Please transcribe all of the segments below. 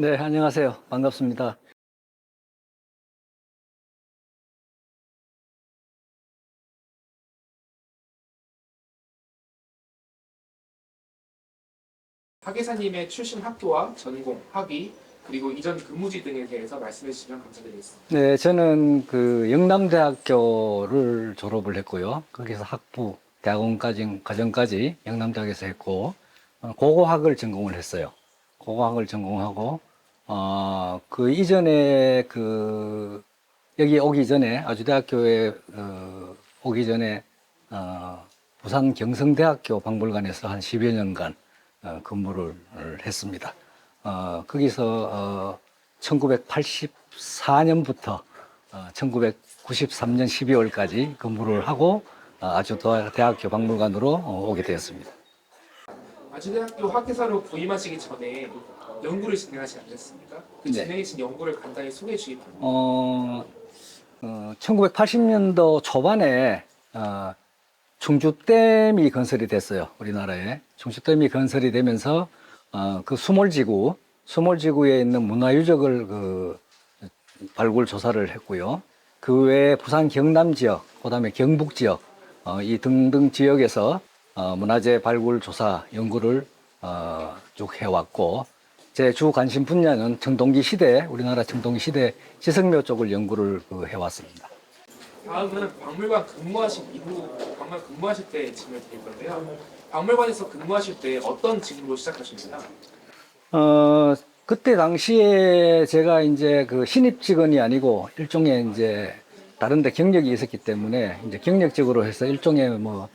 네, 안녕하세요. 반갑습니다. 학예사님의 출신 학교와 전공, 학위, 그리고 이전 근무지 등에 대해서 말씀해 주시면 감사드리겠습니다. 네, 저는 그 영남대학교를 졸업을 했고요. 거기서 학부, 대학원까지, 과정까지 영남대학에서 했고, 고고학을 전공을 했어요. 고고학을 전공하고, 그 이전에 여기 오기 전에, 아주대학교에, 오기 전에, 부산 경성대학교 박물관에서 한 10여 년간 근무를 했습니다. 거기서 1984년부터 1993년 12월까지 근무를 하고 아주대학교 박물관으로 오게 되었습니다. 아주대학교 학예사로 부임하시기 전에 연구를 진행하지 않으셨습니까? 그 네. 진행하신 연구를 간단히 소개해 주시기 바랍니다. 1980년도 초반에 충주댐이 건설이 됐어요. 우리나라에. 충주댐이 건설이 되면서 그 수몰지구에 있는 문화유적을 발굴 조사를 했고요. 그 외에 부산 경남 지역, 그다음에 경북 지역, 이 등등 지역에서 문화재 발굴 조사 연구를 쭉 해왔고, 제 주 관심 분야는 우리나라 청동기 시대 지성묘 쪽을 연구를 해왔습니다. 다음은 박물관 근무하신 이후 박물관 근무하실 때 질문을 드릴 건데요. 박물관에서 근무하실 때 어떤 직무로 시작하셨나요? 그때 당시에 제가 이제 그 신입 직원이 아니고 일종의 이제 다른 데 경력이 있었기 때문에 이제 경력직으로 해서 일종의 어,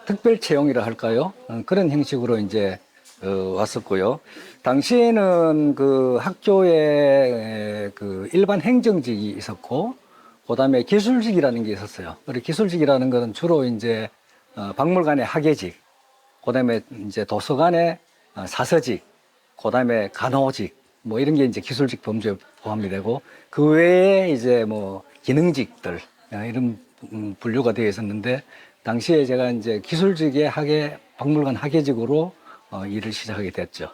특별 채용이라 할까요? 그런 형식으로 이제 왔었고요. 당시에는 그 학교에 그 일반 행정직이 있었고, 그다음에 기술직이라는 게 있었어요. 그리고 기술직이라는 것은 주로 이제 박물관의 학예직, 그다음에 이제 도서관의 사서직, 그다음에 간호직, 뭐 이런 게 이제 기술직 범주에 포함이 되고, 그 외에 이제 뭐 기능직들 이런 분류가 되어 있었는데, 당시에 제가 이제 기술직의 박물관 학예직으로 일을 시작하게 됐죠.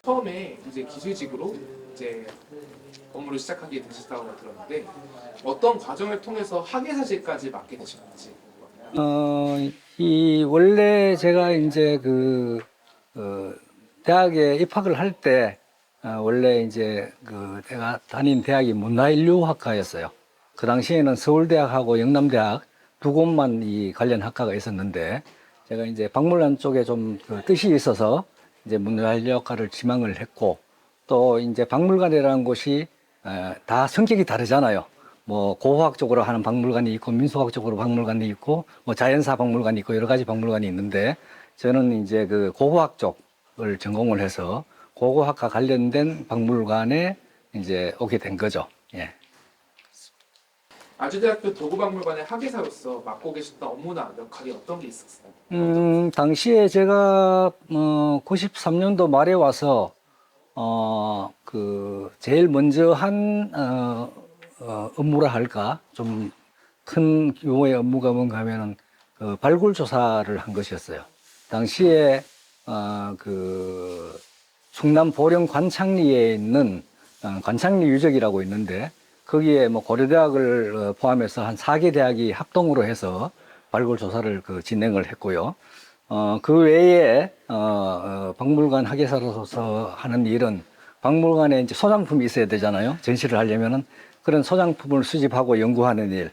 처음에 이제 기술직으로 이제 업무를 시작하게 되셨다고 들었는데 어떤 과정을 통해서 학예사직까지 맡게 되신 건지 궁금합니다. 원래 제가 이제 대학에 입학을 할 때, 원래 이제 내가 다닌 대학이 문화인류학과였어요. 그 당시에는 서울대학하고 영남대학 두 곳만 이 관련 학과가 있었는데, 제가 이제 박물관 쪽에 좀 뜻이 있어서 이제 문화인류학과를 지망을 했고, 또 이제 박물관이라는 곳이 다 성격이 다르잖아요. 뭐 고고학 쪽으로 하는 박물관이 있고 민속학 쪽으로 박물관이 있고 뭐 자연사 박물관이 있고 여러 가지 박물관이 있는데, 저는 이제 그 고고학 쪽을 전공을 해서 고고학과 관련된 박물관에 이제 오게 된 거죠. 예. 아주대학교 도구박물관의 학예사로서 맡고 계셨던 업무나 역할이 어떤 게 있었어요? 당시에 제가 93년도 말에 와서 제일 먼저 한 업무라 할까? 좀 큰 규모의 업무가 뭔가 하면은 발굴 조사를 한 것이었어요. 당시에 충남 보령 관창리에 있는 관창리 유적이라고 있는데, 거기에 뭐 고려대학을 포함해서 한 4개 대학이 합동으로 해서 발굴 조사를 진행을 했고요. 그 외에 박물관 학예사로서 하는 일은, 박물관에 이제 소장품이 있어야 되잖아요. 전시를 하려면은 그런 소장품을 수집하고 연구하는 일.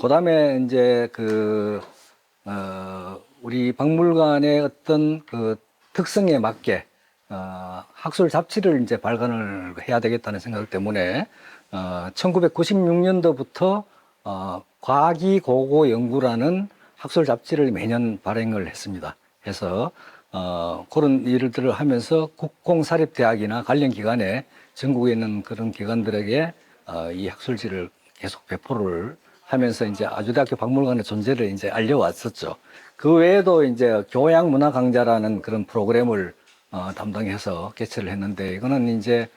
그다음에 이제 우리 박물관의 어떤 특성에 맞게 학술 잡지를 이제 발간을 해야 되겠다는 생각 때문에 1996년도부터 과기 고고 연구라는 학술 잡지를 매년 발행을 했습니다. 해서 그런 일들을 하면서 국공사립대학이나 관련 기관에, 전국에 있는 그런 기관들에게 이 학술지를 계속 배포를 하면서 이제 아주대학교 박물관의 존재를 이제 알려왔었죠. 그 외에도 이제 교양문화강좌라는 그런 프로그램을 담당해서 개최를 했는데, 이거는 이제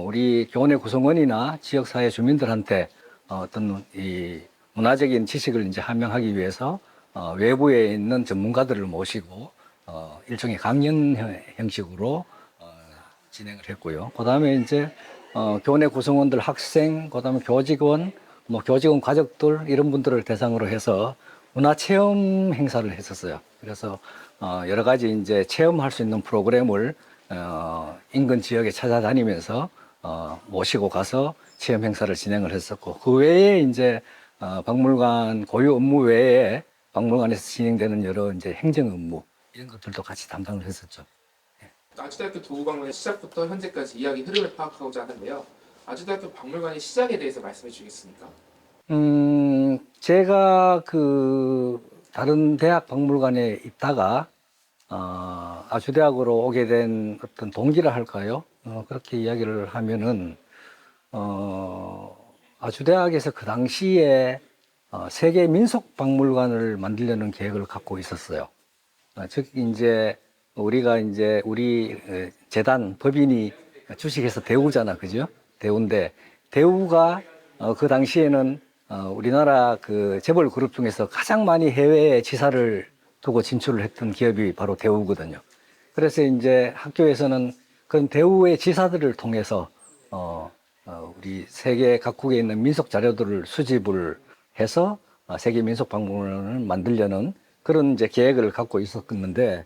우리 교내 구성원이나 지역사회 주민들한테 어떤 이 문화적인 지식을 이제 함양하기 위해서 외부에 있는 전문가들을 모시고 일종의 강연 형식으로 진행을 했고요. 그다음에 이제 교내 구성원들, 학생, 그다음에 교직원, 뭐 교직원 가족들 이런 분들을 대상으로 해서 문화 체험 행사를 했었어요. 그래서 여러 가지 이제 체험할 수 있는 프로그램을 인근 지역에 찾아다니면서 모시고 가서 체험 행사를 진행을 했었고, 그 외에 이제 박물관 고유 업무 외에 박물관에서 진행되는 여러 이제 행정 업무 이런 것들도 같이 담당을 했었죠. 아주대학교 도구박물관 시작부터 현재까지 이야기 흐름을 파악하고자 하는데요. 아주대학교 박물관의 시작에 대해서 말씀해 주시겠습니까? 제가 다른 대학 박물관에 있다가 아주대학으로 오게 된 어떤 동기라 할까요? 그렇게 이야기를 하면은 아주대학에서 그 당시에 세계 민속 박물관을 만들려는 계획을 갖고 있었어요. 즉 이제 우리가 이제 우리 재단 법인이 주식회사 대우잖아, 그죠? 대우인데 대우가 그 당시에는 우리나라 그 재벌 그룹 중에서 가장 많이 해외에 지사를 두고 진출을 했던 기업이 바로 대우거든요. 그래서 이제 학교에서는 그런 대우의 지사들을 통해서 우리 세계 각국에 있는 민속 자료들을 수집을 해서 세계 민속 박물관을 만들려는 그런 이제 계획을 갖고 있었는데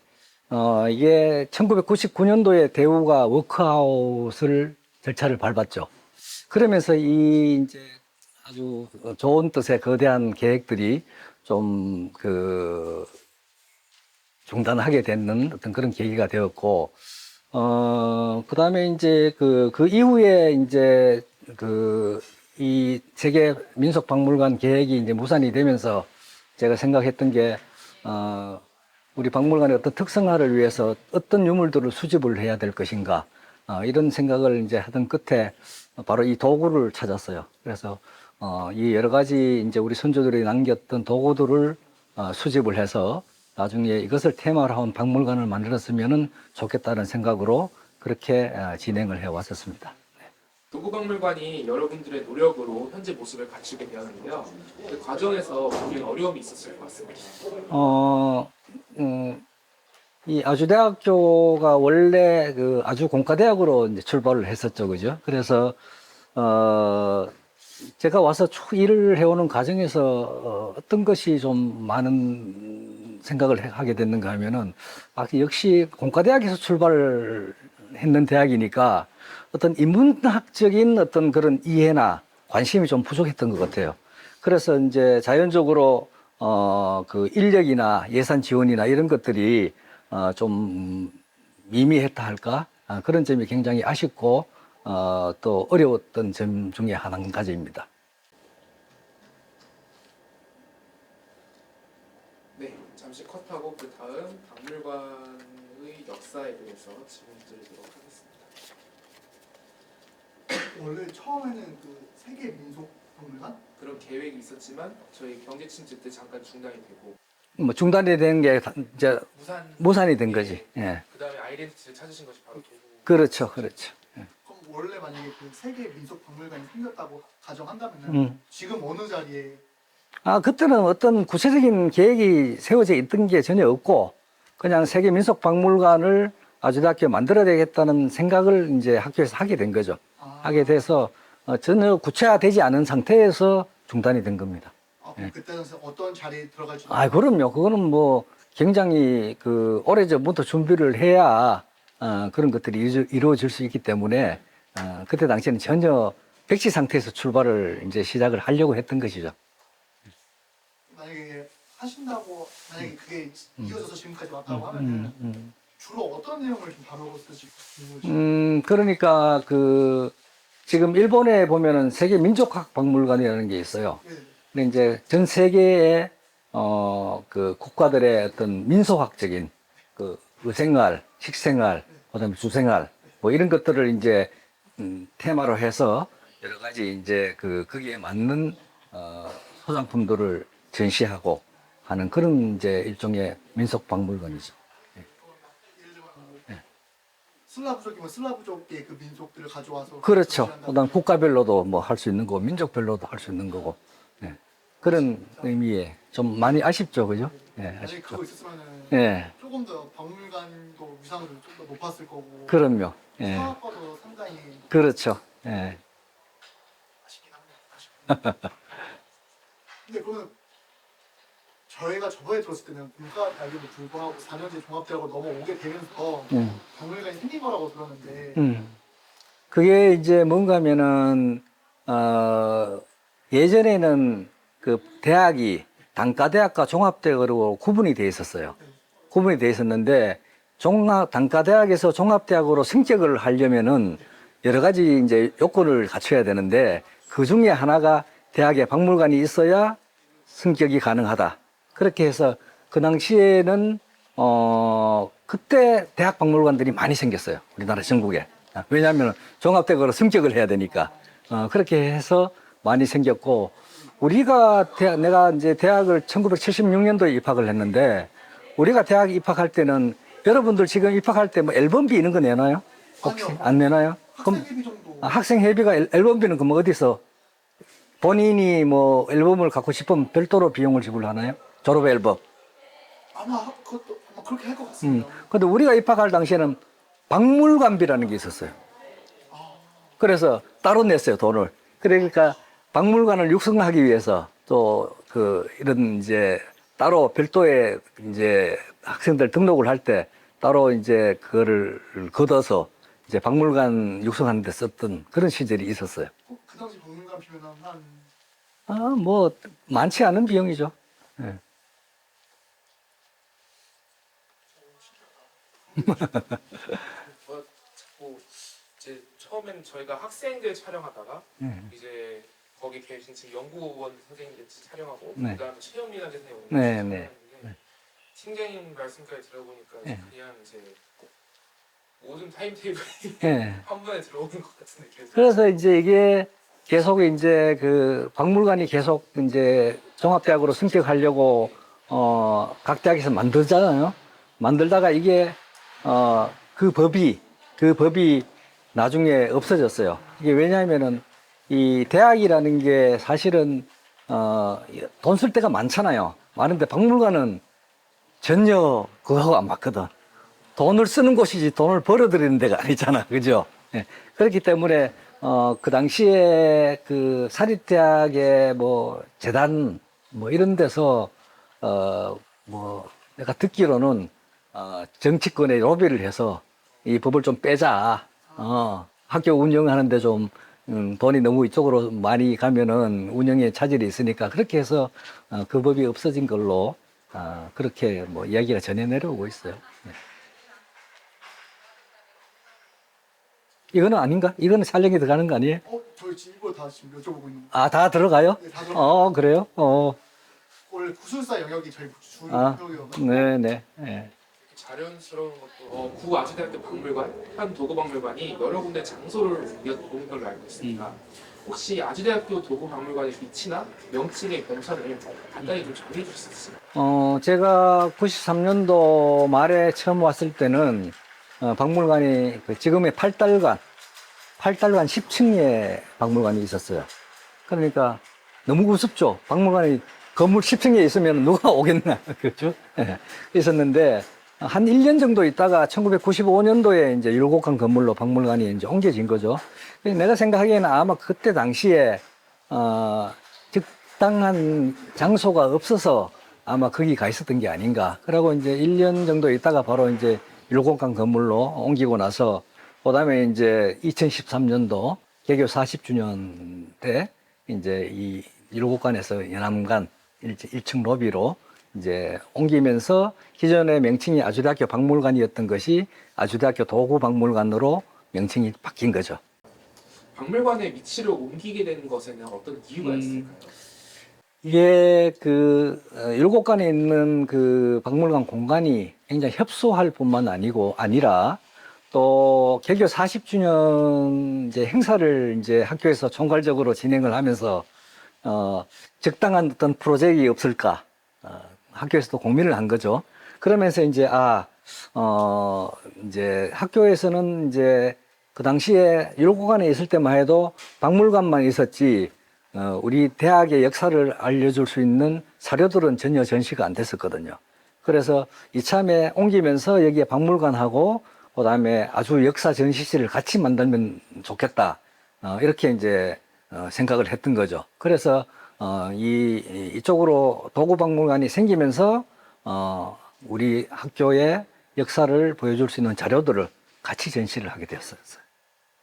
이게 1999년도에 대우가 워크아웃을 절차를 밟았죠. 그러면서 이 이제 아주 좋은 뜻의 거대한 계획들이 좀 중단하게 되는 어떤 그런 계기가 되었고, 그 다음에 이제 그 이후에 이제 이 세계 민속박물관 계획이 이제 무산이 되면서 제가 생각했던 게, 우리 박물관의 어떤 특성화를 위해서 어떤 유물들을 수집을 해야 될 것인가, 이런 생각을 이제 하던 끝에 바로 이 도구를 찾았어요. 그래서 이 여러 가지 이제 우리 선조들이 남겼던 도구들을 수집을 해서 나중에 이것을 테마로 한 박물관을 만들었으면 좋겠다는 생각으로 그렇게 진행을 해 왔었습니다. 도구박물관이 여러분들의 노력으로 현재 모습을 갖추게 되었는데요. 그 과정에서 분명 어려움이 있었을 것 같습니다. 이 아주대학교가 원래 그 아주 공과대학으로 이제 출발을 했었죠, 그죠? 그래서 제가 와서 쭉 일을 해오는 과정에서 어떤 것이 좀 많은 생각을 하게 됐는가 하면은, 역시 공과대학에서 출발을 했는 대학이니까 어떤 인문학적인 어떤 그런 이해나 관심이 좀 부족했던 것 같아요. 그래서 이제 자연적으로 그 인력이나 예산 지원이나 이런 것들이 좀 미미했다 할까? 그런 점이 굉장히 아쉽고 또 어려웠던 점 중에 한 가지입니다. 네, 잠시 컷하고 그 다음 박물관의 역사에 대해서 질문 드리도록 하겠습니다. 원래 처음에는 그 세계 민속 박물관? 그런 계획이 있었지만 저희 경제 침체 때 잠깐 중단이 되고 뭐 중단이 된 게 이제 무산이 된 거지. 예. 그 다음에 아이덴티티를 찾으신 것이 바로 도구. 그렇죠, 그렇죠. 그럼 원래 만약에 그 세계 민속 박물관이 생겼다고 가정한다면 지금 어느 자리에? 그때는 어떤 구체적인 계획이 세워져 있던 게 전혀 없고, 그냥 세계 민속 박물관을 아주대학교에 만들어야 되겠다는 생각을 이제 학교에서 하게 된 거죠. 하게 돼서 전혀 구체화되지 않은 상태에서 중단이 된 겁니다. 그럼 그때는 어떤 자리에 들어갈지? 그럼요. 그거는 뭐 굉장히 오래전부터 준비를 해야 그런 것들이 이루어질 수 있기 때문에 그때 당시에는 전혀 백지 상태에서 출발을 이제 시작을 하려고 했던 것이죠. 만약에 하신다고 만약에 그게 이어져서 지금까지 왔다고 하면은 주로 어떤 내용을 좀 다루었을지 궁금해요. 그러니까 지금 일본에 보면은 세계 민족학 박물관이라는 게 있어요. 네. 근데 이제 전 세계의 그 국가들의 어떤 민속학적인 의생활, 식생활, 그다음에 주생활 뭐 이런 것들을 이제 테마로 해서 여러 가지 이제 거기에 맞는 소장품들을 전시하고 하는 그런 이제 일종의 민속 박물관이죠. 예를 들면 슬라브족이면 슬라브족의 그 민속들을 가져와서 그렇죠. 전시한다든지. 그다음 국가별로도 뭐 할 수 있는 거고 민족별로도 할 수 있는 거고. 그런 의미에 좀 많이 아쉽죠, 그죠? 만약에 아쉽죠. 그거 있었으면은 예. 조금 조금 더 박물관도 위상도 좀 더 높았을 거고 그럼요. 예. 상학과도 상당히 그렇죠. 예. 아쉽긴 합니다. 아쉽긴. 근데 그러면 저희가 저번에 들었을 때는 문과대학에도 불구하고 4년제 종합대학으로 넘어오게 되면서 박물관이 생긴 거라고 들었는데 그게 이제 뭔가면은, 예전에는 그 대학이 단과대학과 종합대학으로 구분이 돼 있었어요. 구분이 돼 있었는데, 단과대학에서 종합대학으로 승격을 하려면은 여러 가지 이제 요건을 갖춰야 되는데, 그 중에 하나가 대학에 박물관이 있어야 승격이 가능하다. 그렇게 해서 그 당시에는, 그때 대학 박물관들이 많이 생겼어요. 우리나라 전국에. 왜냐하면 종합대학으로 승격을 해야 되니까. 그렇게 해서 많이 생겼고, 내가 이제 대학을 1976년도에 입학을 했는데, 우리가 대학 입학할 때는 여러분들 지금 입학할 때 뭐 앨범비 이런 거 내나요? 혹시 아니요. 안 내나요? 학생회비 정도. 학생회비가 앨범비는 그럼 어디서 본인이 뭐 앨범을 갖고 싶으면 별도로 비용을 지불하나요? 졸업 앨범. 아마 그것도 아마 그렇게 할 것 같습니다. 근데 우리가 입학할 당시에는 박물관비라는 게 있었어요. 그래서 따로 냈어요, 돈을. 그러니까 박물관을 육성하기 위해서 또 이런 이제 따로 별도의 이제 학생들 등록을 할 때 따로 이제 그거를 걷어서 이제 박물관 육성하는 데 썼던 그런 시절이 있었어요. 그 당시 박물관 비면 한 뭐 많지 않은 비용이죠. 예. 자꾸 이제 처음엔 저희가 학생들 촬영하다가 이제 거기 계신 지금 연구원 선생님들 촬영하고 네. 그다음에 체험이나 선생님 네, 촬영하는데 네. 팀장님 말씀까지 들어보니까 네. 그냥 이제 모든 타임테이블이 예. 한 번에 들어오는 것 같은 느낌이 그래서 이제 이게 계속 이제 그 박물관이 계속 이제 종합대학으로 승격하려고 각 대학에서 만들잖아요. 만들다가 이게 그 법이 나중에 없어졌어요. 이게 왜냐하면은 이 대학이라는 게 사실은 돈 쓸 데가 많잖아요. 많은데 박물관은 전혀 그거하고 안 맞거든. 돈을 쓰는 곳이지 돈을 벌어들이는 데가 아니잖아. 그죠? 예. 그렇기 때문에, 그 당시에 그 사립대학의 뭐 재단 뭐 이런 데서, 뭐 내가 듣기로는, 정치권에 로비를 해서 이 법을 좀 빼자. 학교 운영하는데 좀, 돈이 너무 이쪽으로 많이 가면은 운영에 차질이 있으니까 그렇게 해서, 그 법이 없어진 걸로, 그렇게 뭐 이야기가 전해 내려오고 있어요. 네. 이거는 아닌가? 이거는 촬영에 들어가는 거 아니에요? 저희 지금 이거 다 지금 여쭤보고 있는 거. 다 들어가요? 네, 다 들어가요. 그래요? 원래 구술사 영역이 저희 주 아, 영역이어서 네네. 네. 자연스러운 것도 구아주대학교 박물관, 한 도구박물관이 여러 군데 장소를 옮긴 걸로 알고 있습니다. 혹시 아주대학교 도구박물관의 위치나 명칭의 변천을 간단히 좀 정리해 주실 수 있어요? 제가 93년도 말에 처음 왔을 때는 박물관이 지금의 8달관 10층에 박물관이 있었어요. 그러니까 너무 우습죠. 박물관이 건물 10층에 있으면 누가 오겠나. 그렇죠? 네. 있었는데 한 1년 정도 있다가 1995년도에 이제 율곡한 건물로 박물관이 이제 옮겨진 거죠. 내가 생각하기에는 아마 그때 당시에 적당한 장소가 없어서 아마 거기 가 있었던 게 아닌가. 그러고 이제 1년 정도 있다가 바로 이제 율곡한 건물로 옮기고 나서 그다음에 이제 2013년도 개교 40주년 때 이제 이 율곡관에서 연암관 1층 로비로 이제 옮기면서 기존의 명칭이 아주대학교 박물관이었던 것이 아주대학교 도구박물관으로 명칭이 바뀐 거죠. 박물관의 위치를 옮기게 된 것에는 어떤 이유가 있을까요? 이게 율곡관에 있는 그 박물관 공간이 굉장히 협소할 뿐만 아니라 또 개교 40주년 이제 행사를 이제 학교에서 총괄적으로 진행을 하면서 적당한 어떤 프로젝트가 없을까 학교에서도 고민을 한 거죠. 그러면서 이제 이제 학교에서는 이제 그 당시에 율곡관에 있을 때만 해도 박물관만 있었지 우리 대학의 역사를 알려줄 수 있는 사료들은 전혀 전시가 안 됐었거든요. 그래서 이참에 옮기면서 여기에 박물관하고 그다음에 아주 역사 전시실을 같이 만들면 좋겠다. 이렇게 이제 생각을 했던 거죠. 그래서 이쪽으로 도구박물관이 생기면서 우리 학교의 역사를 보여줄 수 있는 자료들을 같이 전시를 하게 되었어요.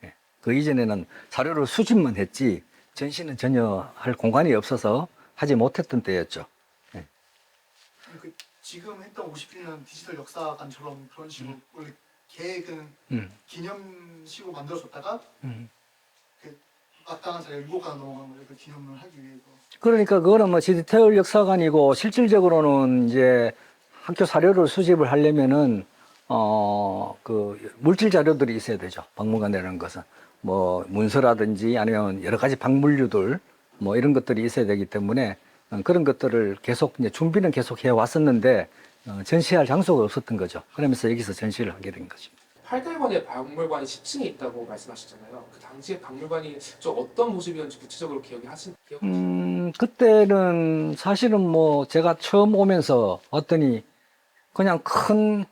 예. 그 이전에는 자료를 수집만 했지 전시는 전혀 할 공간이 없어서 하지 못했던 때였죠. 예. 그 지금 했던 50주년 디지털 역사관처럼 그런 식으로 원래 계획은 기념식으로 만들어졌다가 그 마땅한 자리에 유고관 넘어간 거예요. 그 기념을 하기 위해서. 그러니까 그거는 뭐 디지털 역사관이고 실질적으로는 이제 학교 사료를 수집을 하려면은 그 물질 자료들이 있어야 되죠. 박물관이라는 것은 뭐 문서라든지 아니면 여러 가지 박물류들 뭐 이런 것들이 있어야 되기 때문에 그런 것들을 계속 이제 준비는 계속 해 왔었는데 전시할 장소가 없었던 거죠. 그러면서 여기서 전시를 하게 된 거죠. 팔달관에 박물관이 10층에 있다고 말씀하셨잖아요. 그 당시에 박물관이 좀 어떤 모습이었는지 구체적으로 그때는 사실은 뭐 제가 처음 오면서 왔더니 그냥 큰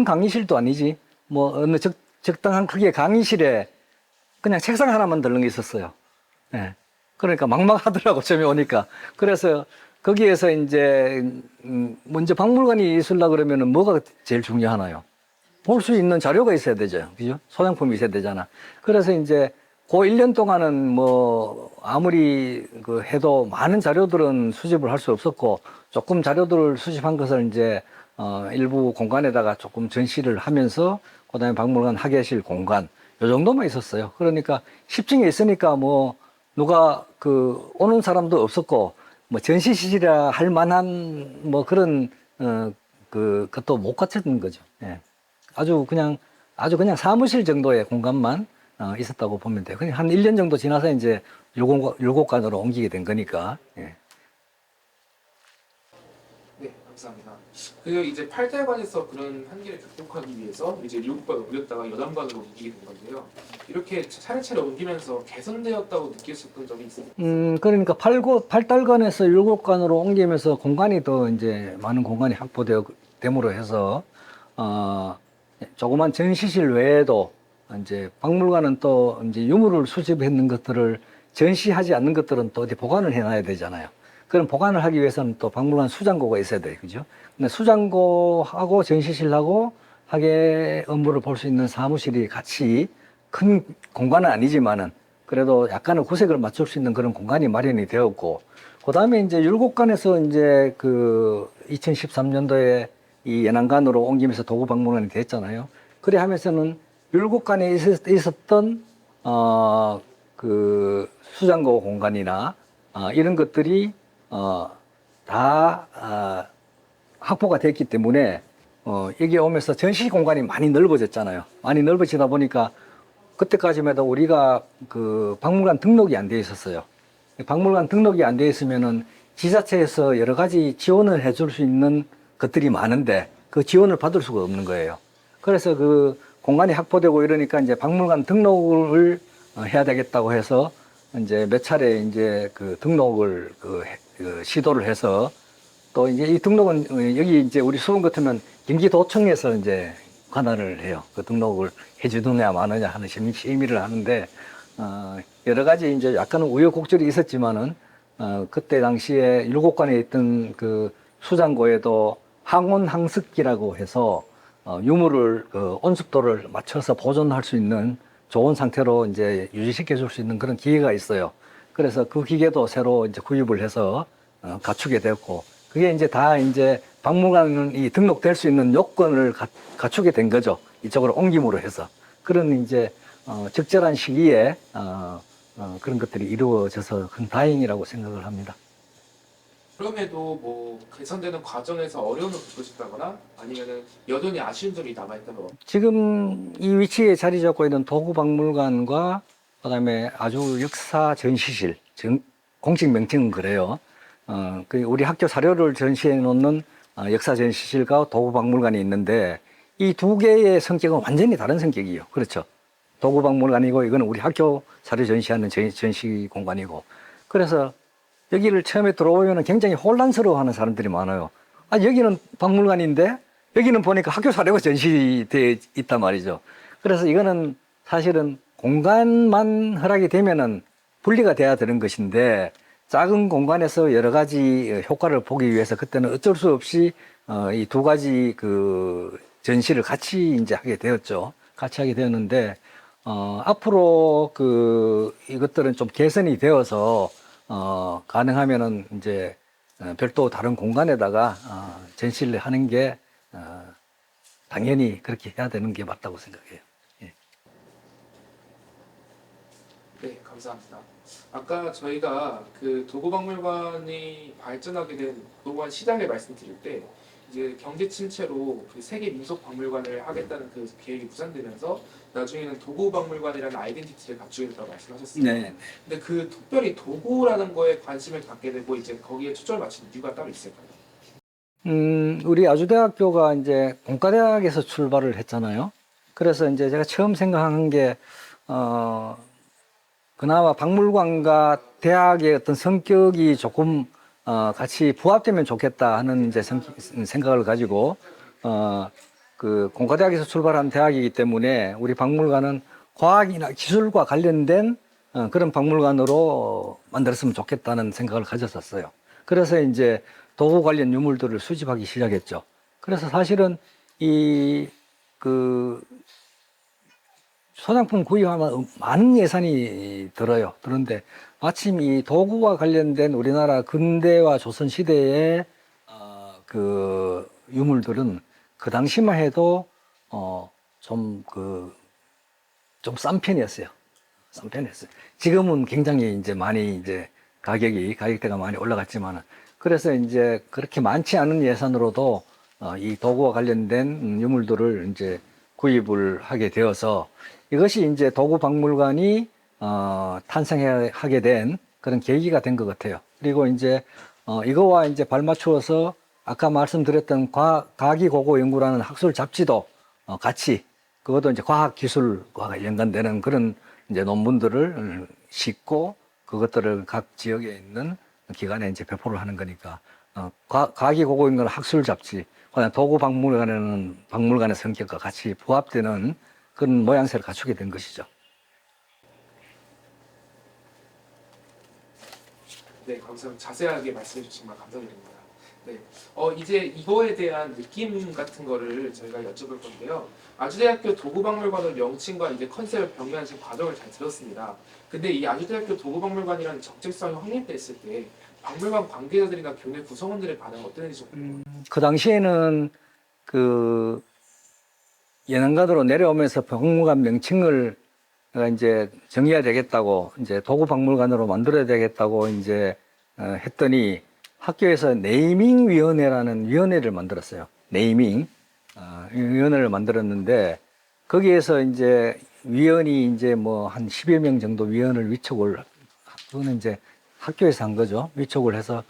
강의실도 아니지. 뭐 어느 적당한 크기의 강의실에 그냥 책상 하나만 덜렁 있었어요. 예. 그러니까 막막하더라고, 처음에 오니까. 그래서 거기에서 이제 먼저 박물관이 있으려 그러면은 뭐가 제일 중요하나요? 볼 수 있는 자료가 있어야 되죠. 그죠? 소장품이 있어야 되잖아. 그래서 이제 그 1년 동안은 뭐 아무리 그 해도 많은 자료들은 수집을 할 수 없었고 조금 자료들을 수집한 것을 이제 일부 공간에다가 조금 전시를 하면서 그다음에 박물관 학예실 공간 요 정도만 있었어요. 그러니까 10층에 있으니까 뭐 누가 그 오는 사람도 없었고 뭐 전시실이라 할 만한 뭐 그런 그것도 못 갖췄던 거죠. 예. 아주 그냥 사무실 정도의 공간만 있었다고 보면 돼요. 그냥 한 1년 정도 지나서 이제 율곡관으로 옮기게 된 거니까. 예. 네, 감사합니다. 그리고 이제 팔달관에서 그런 한계를 극복하기 위해서 이제 율곡관을 옮겼다가 여담관으로 옮기게 된 건데요. 이렇게 차례차례 옮기면서 개선되었다고 느꼈었던 적이 있어요? 그러니까 팔달관에서 율곡관으로 옮기면서 공간이 더 이제 많은 공간이 확보됨으로 해서 조그만 전시실 외에도 이제 박물관은 또 이제 유물을 수집했는 것들을 전시하지 않는 것들은 또 어디 보관을 해놔야 되잖아요. 그럼 보관을 하기 위해서는 또 박물관 수장고가 있어야 돼요. 그죠? 근데 수장고하고 전시실하고 학예 업무를 볼 수 있는 사무실이 같이 큰 공간은 아니지만은 그래도 약간의 구색을 맞출 수 있는 그런 공간이 마련이 되었고, 그 다음에 이제 율곡관에서 이제 그 2013년도에 이 연안관으로 옮기면서 도구박물관이 됐잖아요. 그래 하면서는 율곡관에 있었던 그 수장고 공간이나 이런 것들이 다 확보가 됐기 때문에 여기 오면서 전시 공간이 많이 넓어졌잖아요. 많이 넓어지다 보니까 그때까지만 해도 우리가 그 박물관 등록이 안 돼 있었어요. 박물관 등록이 안 돼 있으면은 지자체에서 여러 가지 지원을 해줄 수 있는 것들이 많은데 그 지원을 받을 수가 없는 거예요. 그래서 그 공간이 확보되고 이러니까 이제 박물관 등록을 해야 되겠다고 해서 이제 몇 차례 이제 그 등록을 그 시도를 해서 또 이제 이 등록은 여기 이제 우리 수원 같으면 경기도청에서 이제 관할을 해요. 그 등록을 해주느냐 마느냐 하는 심의를 하는데 여러 가지 이제 약간은 우여곡절이 있었지만은 그때 당시에 율곡관에 있던 그 수장고에도 항온항습기라고 해서 유물을 그 온습도를 맞춰서 보존할 수 있는 좋은 상태로 이제 유지시켜 줄 수 있는 그런 기계가 있어요. 그래서 그 기계도 새로 이제 구입을 해서 갖추게 됐고, 그게 이제 다 이제 박물관이 등록될 수 있는 요건을 갖추게 된 거죠. 이쪽으로 옮김으로 해서. 그런 이제 적절한 시기에 그런 것들이 이루어져서 큰 다행이라고 생각을 합니다. 그럼에도 뭐 개선되는 과정에서 어려움을 겪으셨다거나 아니면은 여전히 아쉬운 점이 남아있다면 지금 이 위치에 자리 잡고 있는 도구박물관과 그다음에 아주 역사 전시실, 공식 명칭은 그래요. 그 우리 학교 사료를 전시해 놓는 역사 전시실과 도구박물관이 있는데 이 두 개의 성격은 완전히 다른 성격이에요. 그렇죠. 도구박물관이고 이거는 우리 학교 사료 전시하는 전시 공간이고, 그래서 여기를 처음에 들어오면 굉장히 혼란스러워하는 사람들이 많아요. 아, 여기는 박물관인데 여기는 보니까 학교 사료가 전시되어 있단 말이죠. 그래서 이거는 사실은 공간만 허락이 되면은 분리가 돼야 되는 것인데 작은 공간에서 여러 가지 효과를 보기 위해서 그때는 어쩔 수 없이 이 두 가지 그 전시를 같이 이제 하게 되었죠. 같이 하게 되었는데 앞으로 그 이것들은 좀 개선이 되어서 가능하면은 이제 별도 다른 공간에다가 전시를 하는 게 당연히 그렇게 해야 되는 게 맞다고 생각해요. 예. 네, 감사합니다. 아까 저희가 그 도고박물관이 발전하게 된 도고관 시장을 말씀드릴 때 이제 경제 침체로 그 세계 민속 박물관을 하겠다는 그 계획이 무산되면서 나중에는 도고박물관이라는 아이덴티티를 갖추게 됐다고 말씀하셨습니다. 네. 근데 그 특별히 도고라는 거에 관심을 갖게 되고 이제 거기에 초점을 맞춘 이유가 따로 있을까요? 우리 아주대학교가 이제 공과대학에서 출발을 했잖아요. 그래서 이제 제가 처음 생각한 게, 그나마 박물관과 대학의 어떤 성격이 조금, 같이 부합되면 좋겠다 하는 이제 생각을 가지고, 그 공과대학에서 출발한 대학이기 때문에 우리 박물관은 과학이나 기술과 관련된 그런 박물관으로 만들었으면 좋겠다는 생각을 가졌었어요. 그래서 이제 도구 관련 유물들을 수집하기 시작했죠. 그래서 사실은 그 소장품 구입하면 많은 예산이 들어요. 그런데 마침 이 도구와 관련된 우리나라 근대와 조선 시대의 그 유물들은 그 당시만 해도 좀 싼 편이었어요. 싼 편이었어요. 지금은 굉장히 이제 많이 이제 가격대가 많이 올라갔지만은 그래서 이제 그렇게 많지 않은 예산으로도 이 도구와 관련된 유물들을 이제 구입을 하게 되어서 이것이 이제 도구 박물관이 탄생하게 된 그런 계기가 된 것 같아요. 그리고 이제 이거와 이제 발맞추어서 아까 말씀드렸던 과기고고 연구라는 학술 잡지도 같이 그것도 이제 과학 기술과 연관되는 그런 이제 논문들을 싣고 그것들을 각 지역에 있는 기관에 이제 배포를 하는 거니까 과기고고 연구는 학술 잡지, 그다음 도구 박물관에는 박물관의 성격과 같이 부합되는 그런 모양새를 갖추게 된 것이죠. 네, 감사합니다. 자세하게 말씀해 주신 말 감사드립니다. 네, 이제 이거에 대한 느낌 같은 거를 저희가 여쭤볼 건데요. 아주대학교 도구박물관의 명칭과 이제 컨셉을 변경하신 과정을 잘 들었습니다. 근데 이 아주대학교 도구박물관이라는 정체성이 확립됐을 때 박물관 관계자들이나 교내 구성원들의 반응은 어땠는지 좀 궁금해요. 그 당시에는 그 예능가도로 내려오면서 박물관 명칭을 이제 정해야 되겠다고 이제 도구박물관으로 만들어야 되겠다고 이제 했더니 학교에서 네이밍 위원회라는 위원회를 만들었어요. 네이밍 위원회를 만들었는데 거기에서 이제 위원이 이제 뭐 한 10여 명 정도 위원을 위촉을 그거는 이제 학교에서 한 거죠. 위촉을 해서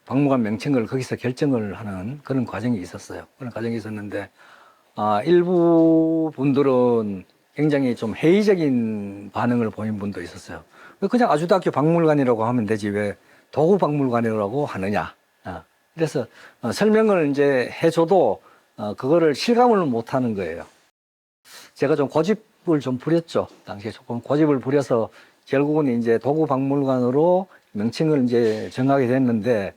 박물관 명칭을 거기서 결정을 하는 그런 과정이 있었어요. 그런 과정이 있었는데 일부 분들은 굉장히 좀 회의적인 반응을 보인 분도 있었어요. 그냥 아주대학교 박물관이라고 하면 되지 왜 도구박물관이라고 하느냐. 그래서 설명을 이제 해줘도 그거를 실감을 못 하는 거예요. 제가 좀 고집을 좀 부렸죠. 당시에 조금 고집을 부려서 결국은 이제 도구박물관으로 명칭을 이제 정하게 됐는데,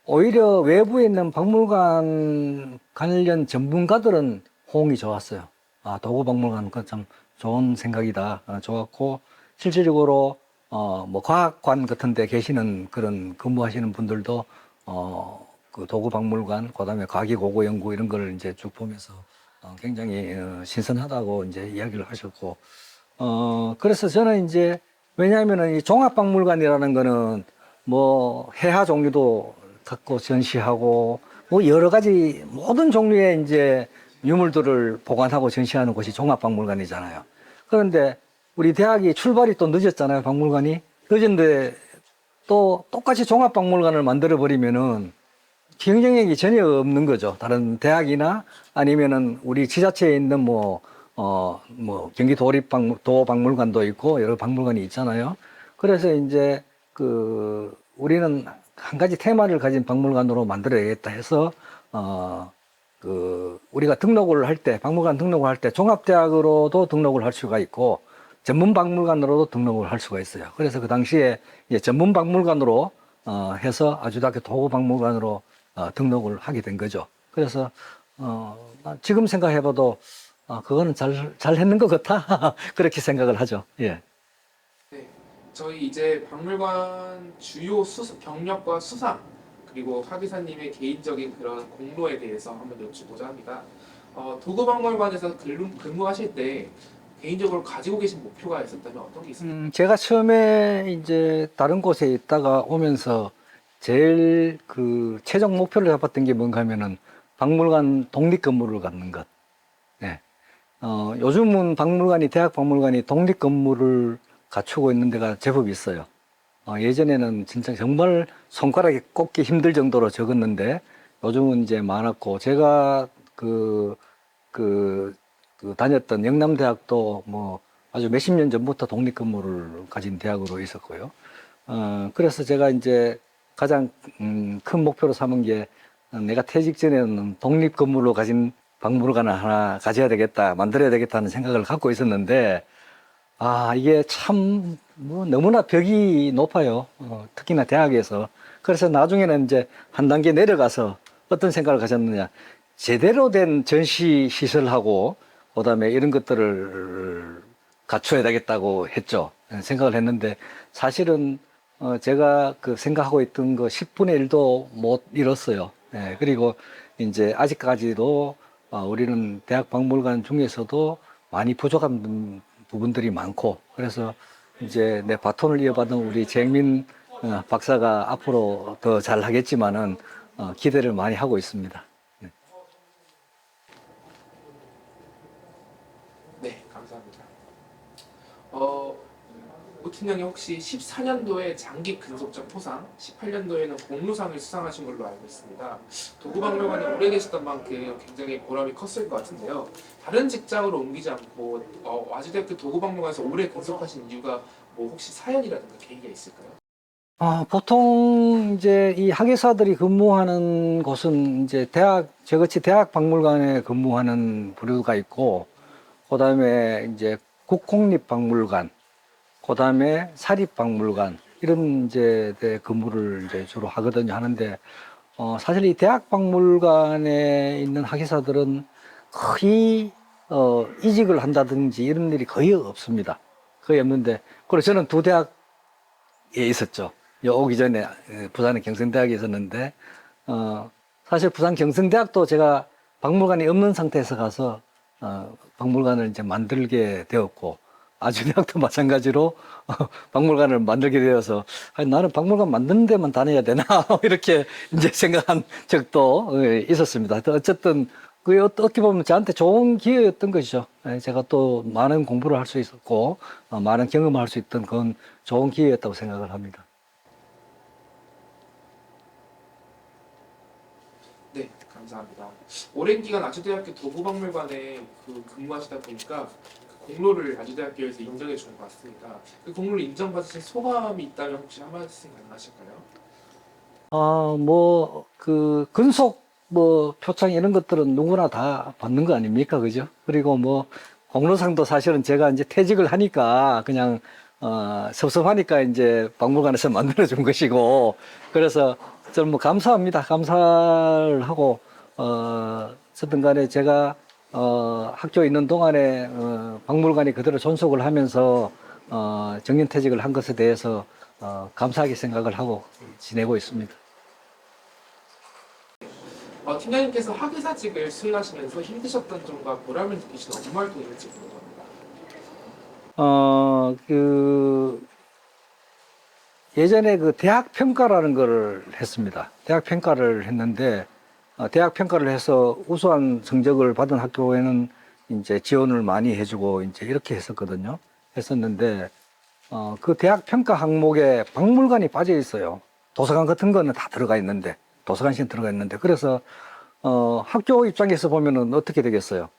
오히려 외부에 있는 박물관 관련 전문가들은 호응이 좋았어요. 도구박물관 그 참 좋은 생각이다. 좋았고, 실질적으로 뭐 과학관 같은 데 계시는 그런 근무하시는 분들도 그 도구박물관, 그다음에 과기고고연구 이런 걸 이제 쭉 보면서 굉장히 신선하다고 이제 이야기를 하셨고, 그래서 저는 이제 왜냐하면은 이 종합박물관이라는 거는 뭐 해하 종류도 갖고 전시하고 뭐 여러 가지 모든 종류의 이제 유물들을 보관하고 전시하는 곳이 종합박물관이잖아요. 그런데 우리 대학이 출발이 또 늦었잖아요. 박물관이 늦은데 또 똑같이 종합박물관을 만들어 버리면은 경쟁력이 전혀 없는 거죠. 다른 대학이나 아니면은 우리 지자체에 있는 뭐 경기 도립박물관도 있고 여러 박물관이 있잖아요. 그래서 이제 우리는 한 가지 테마를 가진 박물관으로 만들어야겠다 해서 우리가 등록을 할 때, 박물관 등록을 할 때 종합대학으로도 등록을 할 수가 있고 전문 박물관으로도 등록을 할 수가 있어요. 그래서 그 당시에 이제 전문 박물관으로 해서 아주대학교 도구박물관으로 등록을 하게 된 거죠. 그래서 지금 생각해봐도 그거는 잘 했는 것 같아. 그렇게 생각을 하죠. 예. 네, 저희 이제 박물관 주요 경력과 수상 그리고 박 이사님의 개인적인 그런 공로에 대해서 한번 여쭈고자 합니다. 도구박물관에서 근무하실 때 개인적으로 가지고 계신 목표가 있었다면 어떤 게 있을까요? 제가 처음에 이제 다른 곳에 있다가 오면서 제일 그 최종 목표를 잡았던 게 뭔가 하면은 박물관 독립 건물을 갖는 것. 네. 요즘은 대학 박물관이 독립 건물을 갖추고 있는 데가 제법 있어요. 예전에는 진짜 정말 손가락에 꼽기 힘들 정도로 적었는데 요즘은 이제 많았고 제가 다녔던 영남대학도 뭐 아주 몇십 년 전부터 독립 건물을 가진 대학으로 있었고요. 그래서 제가 이제 가장 큰 목표로 삼은 게 내가 퇴직 전에는 독립 건물로 가진 박물관을 하나 가져야 되겠다, 만들어야 되겠다는 생각을 갖고 있었는데 이게 참 뭐 너무나 벽이 높아요. 특히나 대학에서. 그래서 나중에는 이제 한 단계 내려가서 어떤 생각을 가졌느냐. 제대로 된 전시 시설하고 그다음에 이런 것들을 갖춰야 되겠다고 했죠. 생각을 했는데 사실은 제가 그 생각하고 있던 거 10분의 1도 못 이뤘어요. 예, 그리고 이제 아직까지도 우리는 대학 박물관 중에서도 많이 부족한 부분들이 많고 그래서 이제 내 바톤을 이어받은 우리 재민 박사가 앞으로 더 잘하겠지만은 기대를 많이 하고 있습니다. 네, 감사합니다. 오 팀장님 혹시 14년도에 장기 근속자 포상, 18년도에는 공로상을 수상하신 걸로 알고 있습니다. 도구박물관에 오래 계셨던 만큼 굉장히 보람이 컸을 것 같은데요. 다른 직장으로 옮기지 않고 아주대학교 도구박물관에서 오래 근속하신 이유가 뭐 혹시 사연이라든가 계기가 있을까요? 보통 이제 이 학예사들이 근무하는 곳은 이제 저같이 대학 박물관에 근무하는 부류가 있고, 그 다음에 이제 국공립박물관, 그 다음에 사립박물관, 이런 이제 데 근무를 이제 주로 하거든요. 하는데, 사실 이 대학 박물관에 있는 학예사들은 거의, 이직을 한다든지 이런 일이 거의 없습니다. 거의 없는데, 그리고 저는 두 대학에 있었죠. 오기 전에 부산의 경성대학에 있었는데, 사실 부산 경성대학도 제가 박물관이 없는 상태에서 가서, 박물관을 이제 만들게 되었고, 아주대학도 마찬가지로 박물관을 만들게 되어서, 나는 박물관 만드는 데만 다녀야 되나? 이렇게 이제 생각한 적도 있었습니다. 어쨌든, 그게 어떻게 보면 저한테 좋은 기회였던 것이죠. 제가 또 많은 공부를 할 수 있었고, 많은 경험을 할 수 있던 그건 좋은 기회였다고 생각을 합니다. 네, 감사합니다. 오랜 기간 아주대학교 도구박물관에 근무하시다 보니까 그 공로를 아주대학교에서 인정해 주는 것 같습니다. 그 공로를 인정받으신 소감이 있다면 혹시 한 말씀 가능하실까요? 근속, 표창 이런 것들은 누구나 다 받는 거 아닙니까? 그죠? 그리고 공로상도 사실은 제가 이제 퇴직을 하니까 그냥, 섭섭하니까 이제 박물관에서 만들어준 것이고, 그래서 저는 감사합니다. 감사를 하고, 어쨌든 간에 제가, 학교에 있는 동안에, 박물관이 그대로 존속을 하면서, 정년퇴직을 한 것에 대해서, 감사하게 생각을 하고 지내고 있습니다. 팀장님께서 학예사직을 수행하시면서 힘드셨던 점과 보람을 느끼시는 업무 활동이 있는지 궁금합니다. 예전에 대학 평가라는 거를 했습니다. 대학 평가를 했는데, 대학 평가를 해서 우수한 성적을 받은 학교에는 이제 지원을 많이 해주고 이제 이렇게 했었는데, 그 대학 평가 항목에 박물관이 빠져 있어요. 도서관 같은 거는 다 들어가 있는데, 도서관실은 들어가 있는데, 그래서, 학교 입장에서 보면은 어떻게 되겠어요?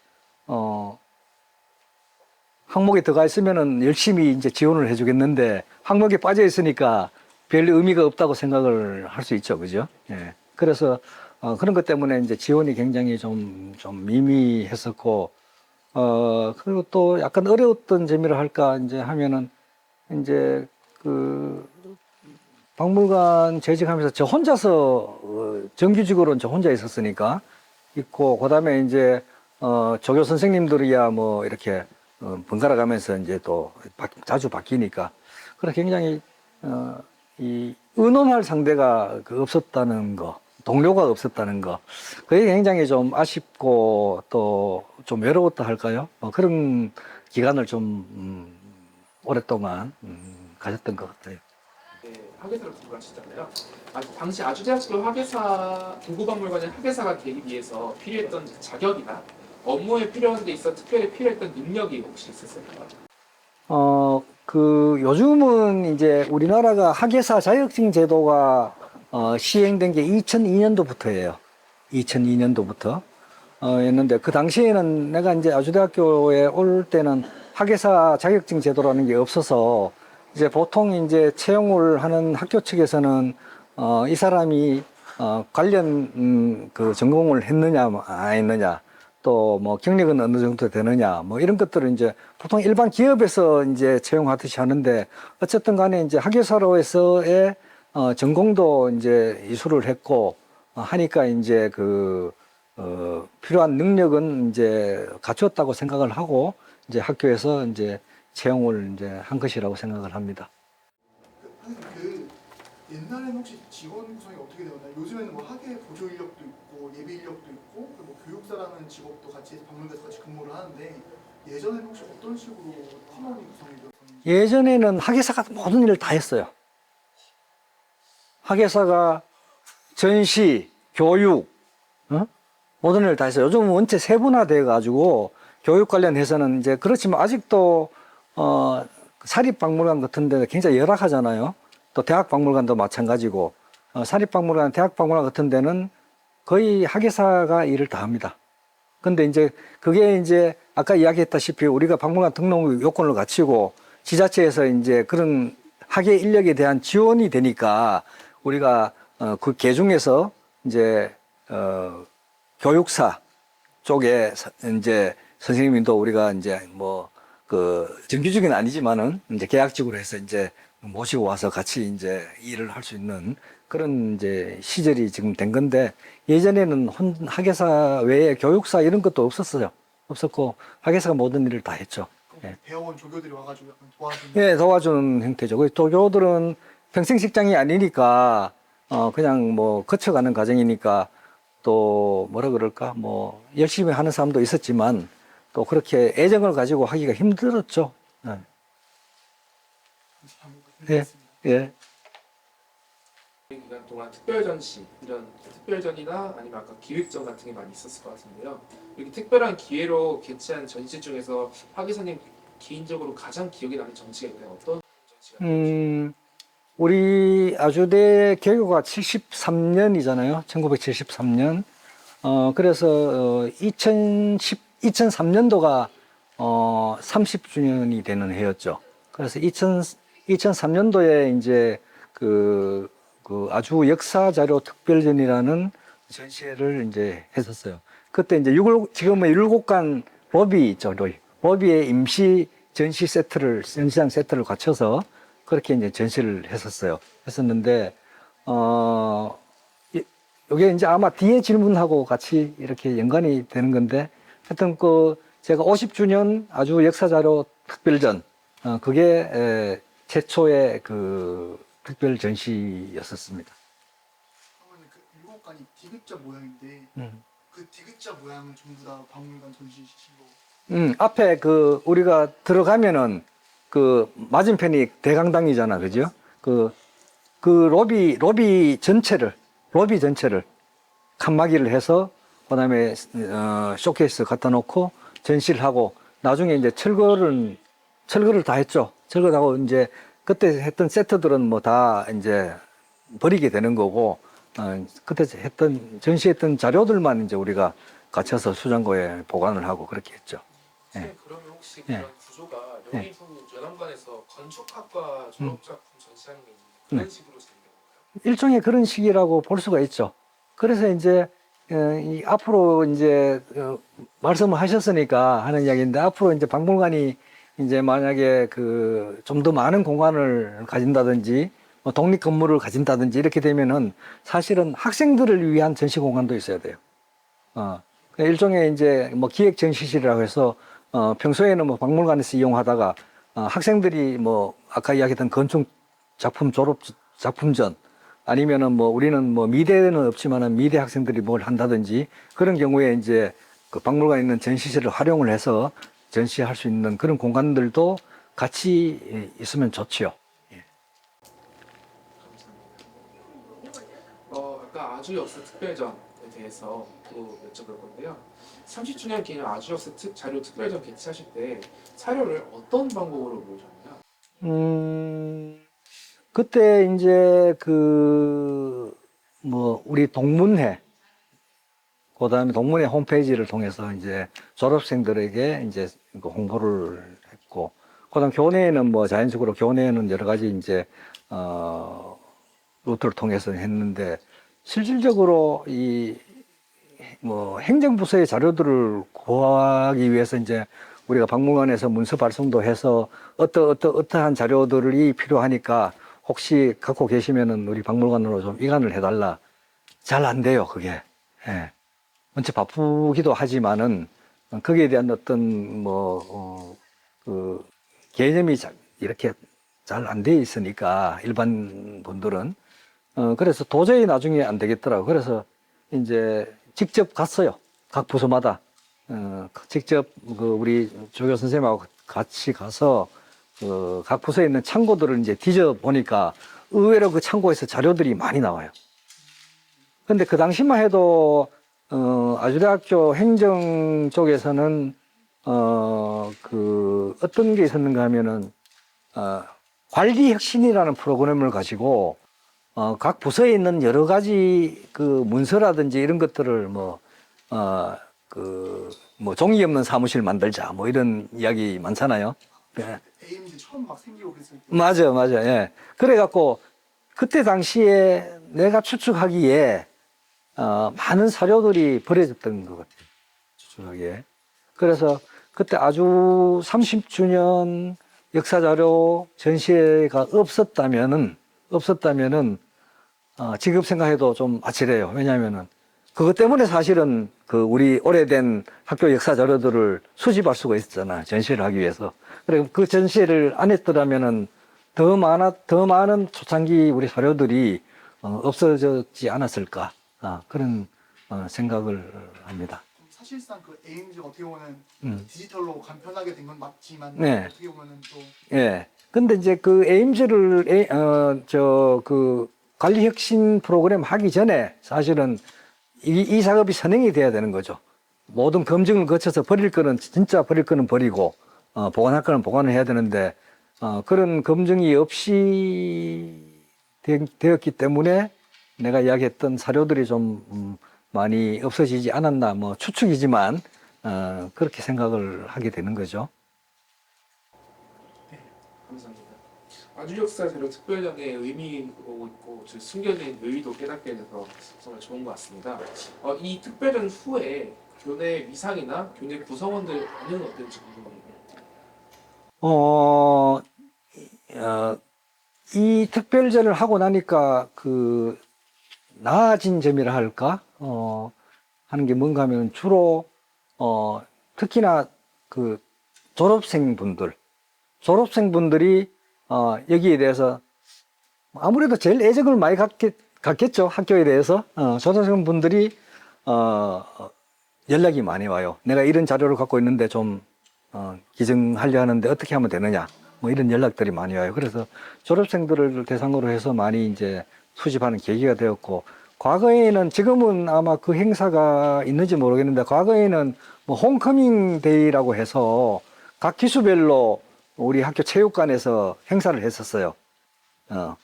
항목에 들어가 있으면은 열심히 이제 지원을 해주겠는데, 항목에 빠져 있으니까 별 의미가 없다고 생각을 할 수 있죠, 그죠? 예. 그래서 그런 것 때문에 이제 지원이 굉장히 좀 미미했었고, 그리고 또 약간 어려웠던 재미를 할까 이제 하면은 이제 그 박물관 재직하면서 저 혼자서 정규직으로는 저 혼자 있었으니까 있고, 그다음에 이제 조교 선생님들이야 뭐 이렇게 번갈아 가면서 이제 또 자주 바뀌니까, 그래 굉장히 이 의논할 상대가 없었다는 거, 동료가 없었다는 거, 그게 굉장히 좀 아쉽고 또 좀 외로웠다 할까요? 그런 기간을 좀 오랫동안 가졌던 것 같아요. 네, 학예사를 공부하시잖아요. 당시 아주대학교 학예사 도구박물관의 학예사가 되기 위해서 필요했던 자격이나 업무에 필요한 데 있어 특별히 필요했던 능력이 혹시 있었을까요? 요즘은 이제 우리나라가 학예사 자격증 제도가 시행된 게 2002년도부터예요. 2002년도부터. 였는데, 그 당시에는 내가 이제 아주대학교에 올 때는 학예사 자격증 제도라는 게 없어서, 이제 보통 이제 채용을 하는 학교 측에서는, 이 사람이, 관련, 그 전공을 했느냐, 안 했느냐, 또 뭐 경력은 어느 정도 되느냐, 뭐 이런 것들을 이제 보통 일반 기업에서 이제 채용하듯이 하는데, 어쨌든 간에 이제 학예사로에서의 전공도 이제 이수를 했고, 하니까 이제 필요한 능력은 이제 갖췄다고 생각을 하고, 이제 학교에서 이제 채용을 이제 한 것이라고 생각을 합니다. 그 옛날에는 혹시 직원 구성이 어떻게 되었나요? 요즘에는 뭐 학예 보조 인력도 있고 예비 인력도 있고 뭐 교육사라는 직업도 같이 박물관에서 같이 근무를 하는데 예전에는 혹시 어떤 식으로 팀원이 구성이 되었는지? 예전에는 학예사가 모든 일을 다 했어요. 학예사가 전시, 교육, 모든 일을 다 했어요. 요즘은 원체 세분화돼 가지고 교육 관련해서는 이제 그렇지만 아직도 사립박물관 같은 데는 굉장히 열악하잖아요. 또 대학박물관도 마찬가지고, 사립박물관, 대학박물관 같은 데는 거의 학예사가 일을 다 합니다. 근데 이제 그게 이제 아까 이야기했다시피 우리가 박물관 등록 요건을 갖추고 지자체에서 이제 그런 학예 인력에 대한 지원이 되니까 우리가 그 계중에서 이제 교육사 쪽에 이제 선생님도 우리가 이제 뭐 정규직은 아니지만은 이제 계약직으로 해서 이제 모시고 와서 같이 이제 일을 할 수 있는 그런 이제 시절이 지금 된 건데, 예전에는 학예사 외에 교육사 이런 것도 없었어요. 없었고 학예사가 모든 일을 다 했죠. 예. 배워온 조교들이 와가지고 약간 도와주는. 예, 도와주는 형태죠. 그 조교들은 평생 직장이 아니니까 그냥 뭐 거쳐가는 과정이니까, 또 뭐라 그럴까, 뭐 열심히 하는 사람도 있었지만 또 그렇게 애정을 가지고 하기가 힘들었죠. 예. 예. 예. 이 기간 동안 특별전시, 이런 특별전이나 아니면 아까 기획전 같은 게 많이 있었을 것 같은데요. 이렇게 특별한 기회로 개최한 전시 중에서 학예사님 개인적으로 가장 기억에 남는 전시가 있나요? 어떤 전시가 있나요? 우리 아주대 개교가 73년이잖아요. 1973년. 그래서 2003년도가 30주년이 되는 해였죠. 그래서 2003년도에 이제 그 아주 역사 자료 특별전이라는 전시회를 이제 했었어요. 그때 이제 지금은 7간 로비 있죠. 로비에 임시 전시장 세트를 갖춰서 그렇게 이제 전시를 했었는데, 요게 이제 아마 뒤에 질문하고 같이 이렇게 연관이 되는 건데, 하여튼 제가 50주년 아주 역사자료 특별전, 그게 최초의 특별 전시였었습니다. 그러면 그 일곱 간이 디귿자 모양인데 그 디귿자 모양은 전부 다 박물관 전시실로. 앞에 우리가 들어가면은 맞은편이 대강당이잖아, 그죠? 로비 전체를 칸막이를 해서, 그 다음에, 쇼케이스 갖다 놓고 전시를 하고, 나중에 이제 철거를 다 했죠. 철거하고, 이제, 그때 했던 세트들은 뭐 다 이제 버리게 되는 거고, 그때 전시했던 자료들만 이제 우리가 갖춰서 수장고에 보관을 하고 그렇게 했죠. 선생님, 그러면 혹시 예. 그런 구조가 영희부 연암관에서 건축학과 졸업작품 전시하는 게 있는데 그런 식으로 진행된 건가요? 일종의 그런 식이라고 볼 수가 있죠. 그래서 이제 이 앞으로 이제 말씀을 하셨으니까 하는 이야기인데, 앞으로 이제 박물관이 이제 만약에 그 좀 더 많은 공간을 가진다든지 뭐 독립 건물을 가진다든지 이렇게 되면은 사실은 학생들을 위한 전시 공간도 있어야 돼요. 일종의 이제 뭐 기획 전시실이라고 해서 평소에는 뭐 박물관에서 이용하다가 학생들이 뭐 아까 이야기했던 건축 작품 졸업 작품전, 아니면은 뭐 우리는 뭐 미대는 없지만은 미대 학생들이 뭘 한다든지 그런 경우에 이제 그 박물관에 있는 전시실을 활용을 해서 전시할 수 있는 그런 공간들도 같이 있으면 좋지요. 아까 아주역사 특별전에 대해서 또 여쭤볼 건데요. 30주년 기념 아주역사 자료 특별전 개최하실 때 자료를 어떤 방법으로 모으셨나요? 그때 이제 그 뭐 우리 동문회, 그다음에 동문회 홈페이지를 통해서 이제 졸업생들에게 이제 그 홍보를 했고, 그다음 교내에는 뭐 자연적으로 교내에는 여러 가지 이제 루트를 통해서 했는데, 실질적으로 이 뭐 행정부서의 자료들을 구하기 위해서 이제 우리가 박물관에서 문서 발송도 해서 어떠한 자료들이 필요하니까 혹시 갖고 계시면은 우리 박물관으로 좀 이관을 해달라. 잘 안 돼요, 그게. 예. 원체 바쁘기도 하지만은 거기에 대한 어떤 그 개념이 이렇게 잘 안 돼 있으니까 일반 분들은 그래서 도저히 나중에 안 되겠더라고. 그래서 이제 직접 갔어요. 각 부서마다 직접 그 우리 조교 선생님하고 같이 가서 각 부서에 있는 창고들을 이제 뒤져 보니까 의외로 그 창고에서 자료들이 많이 나와요. 근데 그 당시만 해도 아주대학교 행정 쪽에서는 그 어떤 게 있었는가 하면은 관리혁신이라는 프로그램을 가지고 각 부서에 있는 여러 가지 그 문서라든지 이런 것들을 뭐 종이 없는 사무실 만들자 뭐 이런 이야기 많잖아요. 네. AIMD 처음 막 생기고 그랬을 때. 맞아, 예. 그래갖고 그때 당시에 내가 추측하기에 많은 사료들이 버려졌던 것 같아요. 추측하기에. 그래서 그때 아주 30주년 역사자료 전시회가 없었다면은 지금 생각해도 좀 아찔해요. 왜냐하면은 그것 때문에 사실은 그 우리 오래된 학교 역사 자료들을 수집할 수가 있었잖아. 전시를 하기 위해서. 그리고 그 전시를 안 했더라면은 더 많은 초창기 우리 자료들이 없어졌지 않았을까. 그런 생각을 합니다. 사실상 그 AIMG 어떻게 보면 디지털로 간편하게 된 건 맞지만 네. 어떻게 보면은 또 예. 근데 이제 그 에임즈를 그 관리혁신 프로그램 하기 전에 사실은 이 작업이 선행이 돼야 되는 거죠. 모든 검증을 거쳐서 버릴 거는 진짜 버릴 거는 버리고 보관할 거는 보관을 해야 되는데 그런 검증이 없이 되었기 때문에 내가 이야기했던 사료들이 좀 많이 없어지지 않았나, 뭐 추측이지만 그렇게 생각을 하게 되는 거죠. 감사합니다. 아주역사 자료 특별전의 의미고 있고 숨겨진 의의도 깨닫게 돼서 정말 좋은 것 같습니다. 이 특별전 후에 교내 위상이나 교내 구성원들의 반응은 어땠는지 궁금합니다. 이 특별전을 하고 나니까 그 나아진 점이라 할까? 하는 게 뭔가 하면 주로 특히나 그 졸업생분들이 여기에 대해서 아무래도 제일 애정을 많이 갖겠죠. 학교에 대해서. 졸업생분들이 연락이 많이 와요. 내가 이런 자료를 갖고 있는데 좀 기증하려 하는데 어떻게 하면 되느냐. 뭐 이런 연락들이 많이 와요. 그래서 졸업생들을 대상으로 해서 많이 이제 수집하는 계기가 되었고, 과거에는, 지금은 아마 그 행사가 있는지 모르겠는데, 과거에는 뭐 홈커밍 데이라고 해서 각 기수별로 우리 학교 체육관에서 행사를 했었어요. 그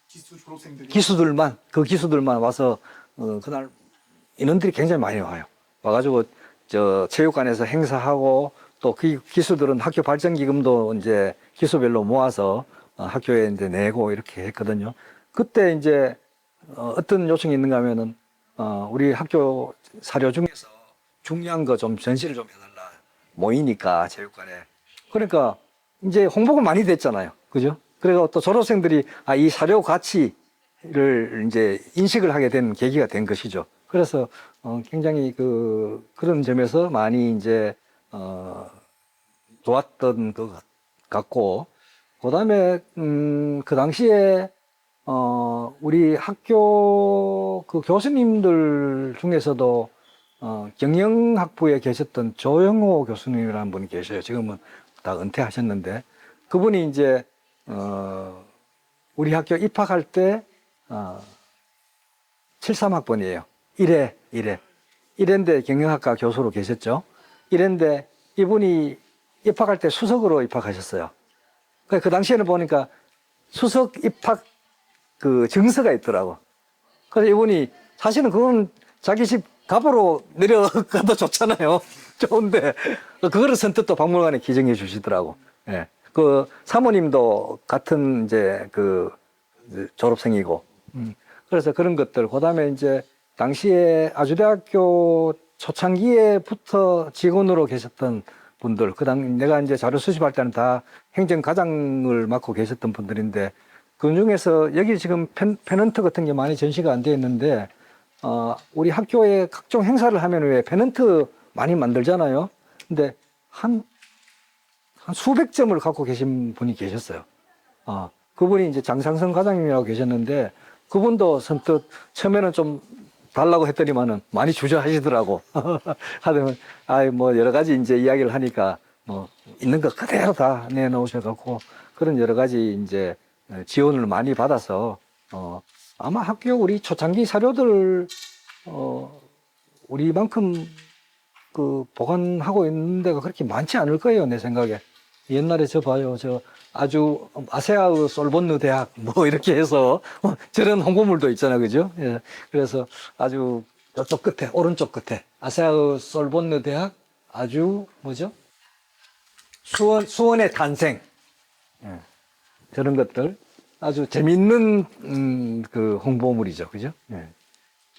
기수 졸업생들이 그 기수들만 와서 그날 인원들이 굉장히 많이 와요. 와가지고 저 체육관에서 행사하고, 또 그 기수들은 학교 발전기금도 이제 기수별로 모아서 학교에 이제 내고 이렇게 했거든요. 그때 이제 어떤 요청이 있는가 하면은 우리 학교 사료 중에서 중요한 거 좀 전시를 좀 해달라. 모이니까 체육관에. 그러니까 이제 홍보가 많이 됐잖아요. 그죠? 그래서 또 졸업생들이 이 사료 가치를 이제 인식을 하게 된 계기가 된 것이죠. 그래서 굉장히 그런 점에서 많이 이제 좋았던 것 같고, 그다음에 그 당시에 우리 학교 그 교수님들 중에서도 경영학부에 계셨던 조영호 교수님이라는 분이 계셔요. 지금은 다 은퇴하셨는데, 그분이 이제 우리 학교 입학할 때 73학번이에요. 1회인데 경영학과 교수로 계셨죠. 1회인데 이분이 입학할 때 수석으로 입학하셨어요. 그 당시에는 보니까 수석 입학 그 증서가 있더라고. 그래서 이분이 사실은 그건 자기 집 갑으로 내려가도 좋잖아요. 좋은데 그거를 선뜻 또 박물관에 기증해 주시더라고. 예. 그 사모님도 같은 이제 그 졸업생이고. 그래서 그런 것들. 그다음에 이제 당시에 아주대학교 초창기에부터 직원으로 계셨던 분들, 내가 이제 자료 수집할 때는 다 행정과장을 맡고 계셨던 분들인데, 그 중에서 여기 지금 페넌트 같은 게 많이 전시가 안 되어 있는데, 우리 학교에 각종 행사를 하면 왜 페넌트 많이 만들잖아요. 근데 한 수백 점을 갖고 계신 분이 계셨어요. 그분이 이제 장상선 과장님이라고 계셨는데, 그분도 선뜻 처음에는 좀 달라고 했더니만은 많이 주저 하시더라고. 하더면, 뭐 여러 가지 이제 이야기를 하니까 뭐 있는 거 그대로 다 내놓으셔갖고 그런 여러 가지 이제 지원을 많이 받아서, 아마 학교 우리 초창기 사료들, 우리만큼 보관하고 있는 데가 그렇게 많지 않을 거예요, 내 생각에. 옛날에 봐요. 아주 아세아의 솔본느 대학 뭐 이렇게 해서 저런 홍보물도 있잖아요. 그죠? 예. 그래서 아주 저쪽 끝에, 오른쪽 끝에 아세아의 솔본느 대학 아주 뭐죠? 수원의 탄생. 예. 저런 것들 아주 재밌는 그 홍보물이죠. 그죠? 예.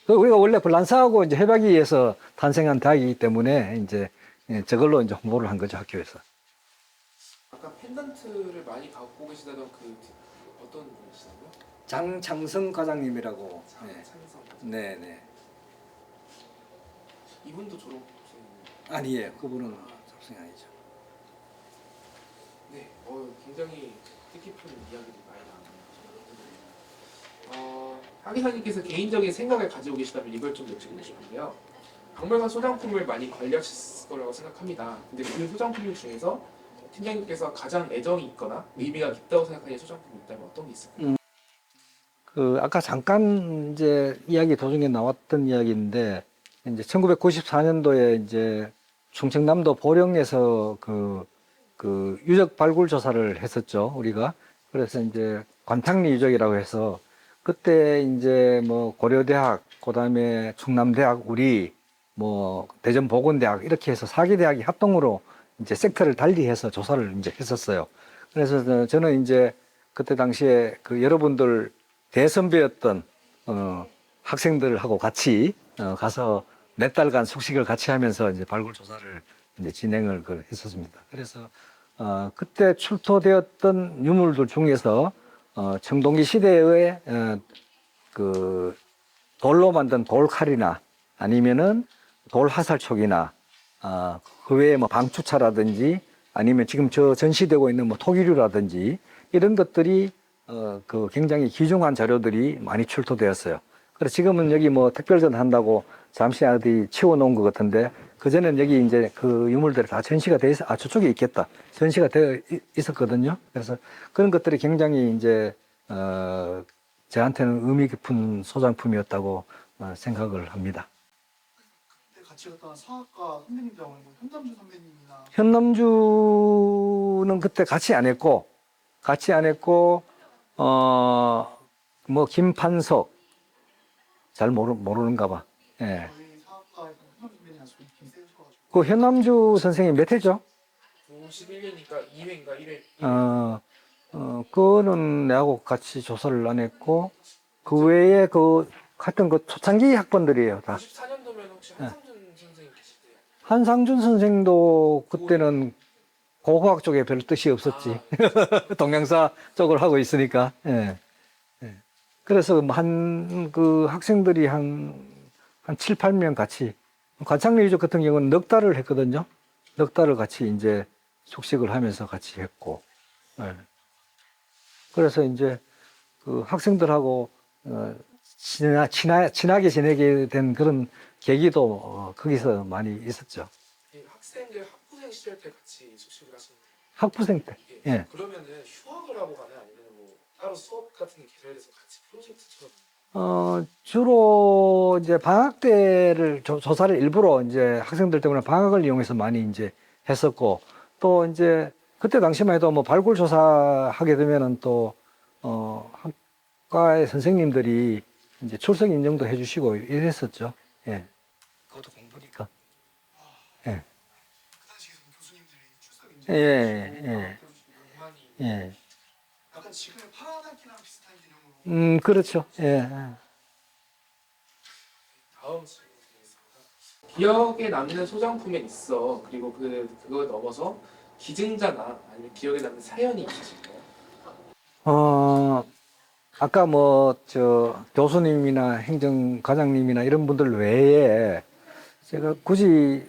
우리가 원래 란사하고 이제 해박이에서 탄생한 대학이기 때문에 이제 저걸로 이제 홍보를 한 거죠, 학교에서. 아까 펜던트를 많이 갖고 계시다던 그 어떤 분이시다고요? 장창성 과장님이라고. 장창성. 네네. 이분도 졸업생이에요. 아니에요. 그분은 졸업생이 아니죠. 네, 굉장히 뜻깊은 이야기들이 많이 나왔네요. 하기사님께서 개인적인 생각을 가지고 계시다면 이걸 좀 여쭤보고 싶은데요. 박물관 소장품을 많이 관리하실 거라고 생각합니다. 근데 그 소장품 중에서 팀장님께서 가장 애정이 있거나 의미가 깊다고 생각하는 소장품이 있다면 어떤 게 있을까요? 아까 잠깐 이제 이야기 도중에 나왔던 이야기인데, 이제 1994년도에 이제 충청남도 보령에서 그 유적 발굴 조사를 했었죠, 우리가. 그래서 이제 관창리 유적이라고 해서 그때 이제 뭐 고려대학, 그다음에 충남대학, 우리 뭐 대전보건대학 이렇게 해서 4개 대학이 합동으로 이제 섹터를 달리해서 조사를 이제 했었어요. 그래서 저는 이제 그때 당시에 여러분들 대선배였던 학생들하고 같이 가서 몇 달간 숙식을 같이 하면서 이제 발굴 조사를 이제 진행을 했었습니다. 그래서 그때 출토되었던 유물들 중에서 청동기 시대의 그 돌로 만든 돌칼이나 아니면은 돌 화살촉이나 그 외에 뭐 방추차라든지 아니면 지금 전시되고 있는 뭐 토기류라든지 이런 것들이 굉장히 귀중한 자료들이 많이 출토되었어요. 그래서 지금은 여기 뭐 특별전 한다고 잠시 어디 치워놓은 것 같은데, 그전에는 여기 이제 그 유물들이 다 전시가 돼 있어, 저쪽에 있겠다. 전시가 되어 있었거든요. 그래서 그런 것들이 굉장히 이제, 저한테는 의미 깊은 소장품이었다고 생각을 합니다. 그때 같이 갔던 성악가 선배님들 뭐 현남주 선배님이나 현남주는 그때 같이 안 했고, 뭐, 김판석, 잘 모르는가 봐. 예. 저희 성악가에서 현남주 선배님이랑 좀 비슷해셔가지고 그 현남주 선생님 몇 회죠? 91년이니까 2회인가 1회. 그거는 내하고 같이 조사를 안 했고, 그 외에 하여튼 초창기 학번들이에요, 다. 94년도면 혹시 한상준 선생님 계시대요? 한상준 선생도 그때는 고고학 쪽에 별 뜻이 없었지. 동양사 쪽을 하고 있으니까. 예. 예. 그래서 그 학생들이 한 7, 8명 같이, 관창리 유적 같은 경우는 넉 달을 했거든요. 넉 달을 같이 이제 숙식을 하면서 같이 했고. 예. 그래서 이제 그 학생들하고 친하게 지내게 된 그런 계기도 거기서 많이 있었죠. 학생들 학부생 시절 때 같이 숙식을 하시는 학부생 때. 거예요? 예. 그러면은 휴학을 하고 가나요? 아니면 뭐 따로 수업 같은 게 개설돼서 같이 프로젝트처럼? 주로 이제 방학 때를 조사를 일부러 이제 학생들 때문에 방학을 이용해서 많이 이제 했었고, 또 이제 그때 당시만 해도 뭐 발굴 조사하게 되면은 또 학과의 선생님들이 이제 출석 인정도 해주시고 이랬었죠. 예. 그것도 공부니까. 예. 그 당시에 교수님들이 출석 예, 인증 예, 많이 예. 약간 지금의 파란학기랑 비슷한 개념으로 그렇죠. 예. 다음 질문 드리겠습니다. 기억에 남는 소장품에 있어. 그리고 그거 넘어서 기증자나 아니면 기억에 남는 사연이 있으실까요? 아까 교수님이나 행정과장님이나 이런 분들 외에 제가 굳이,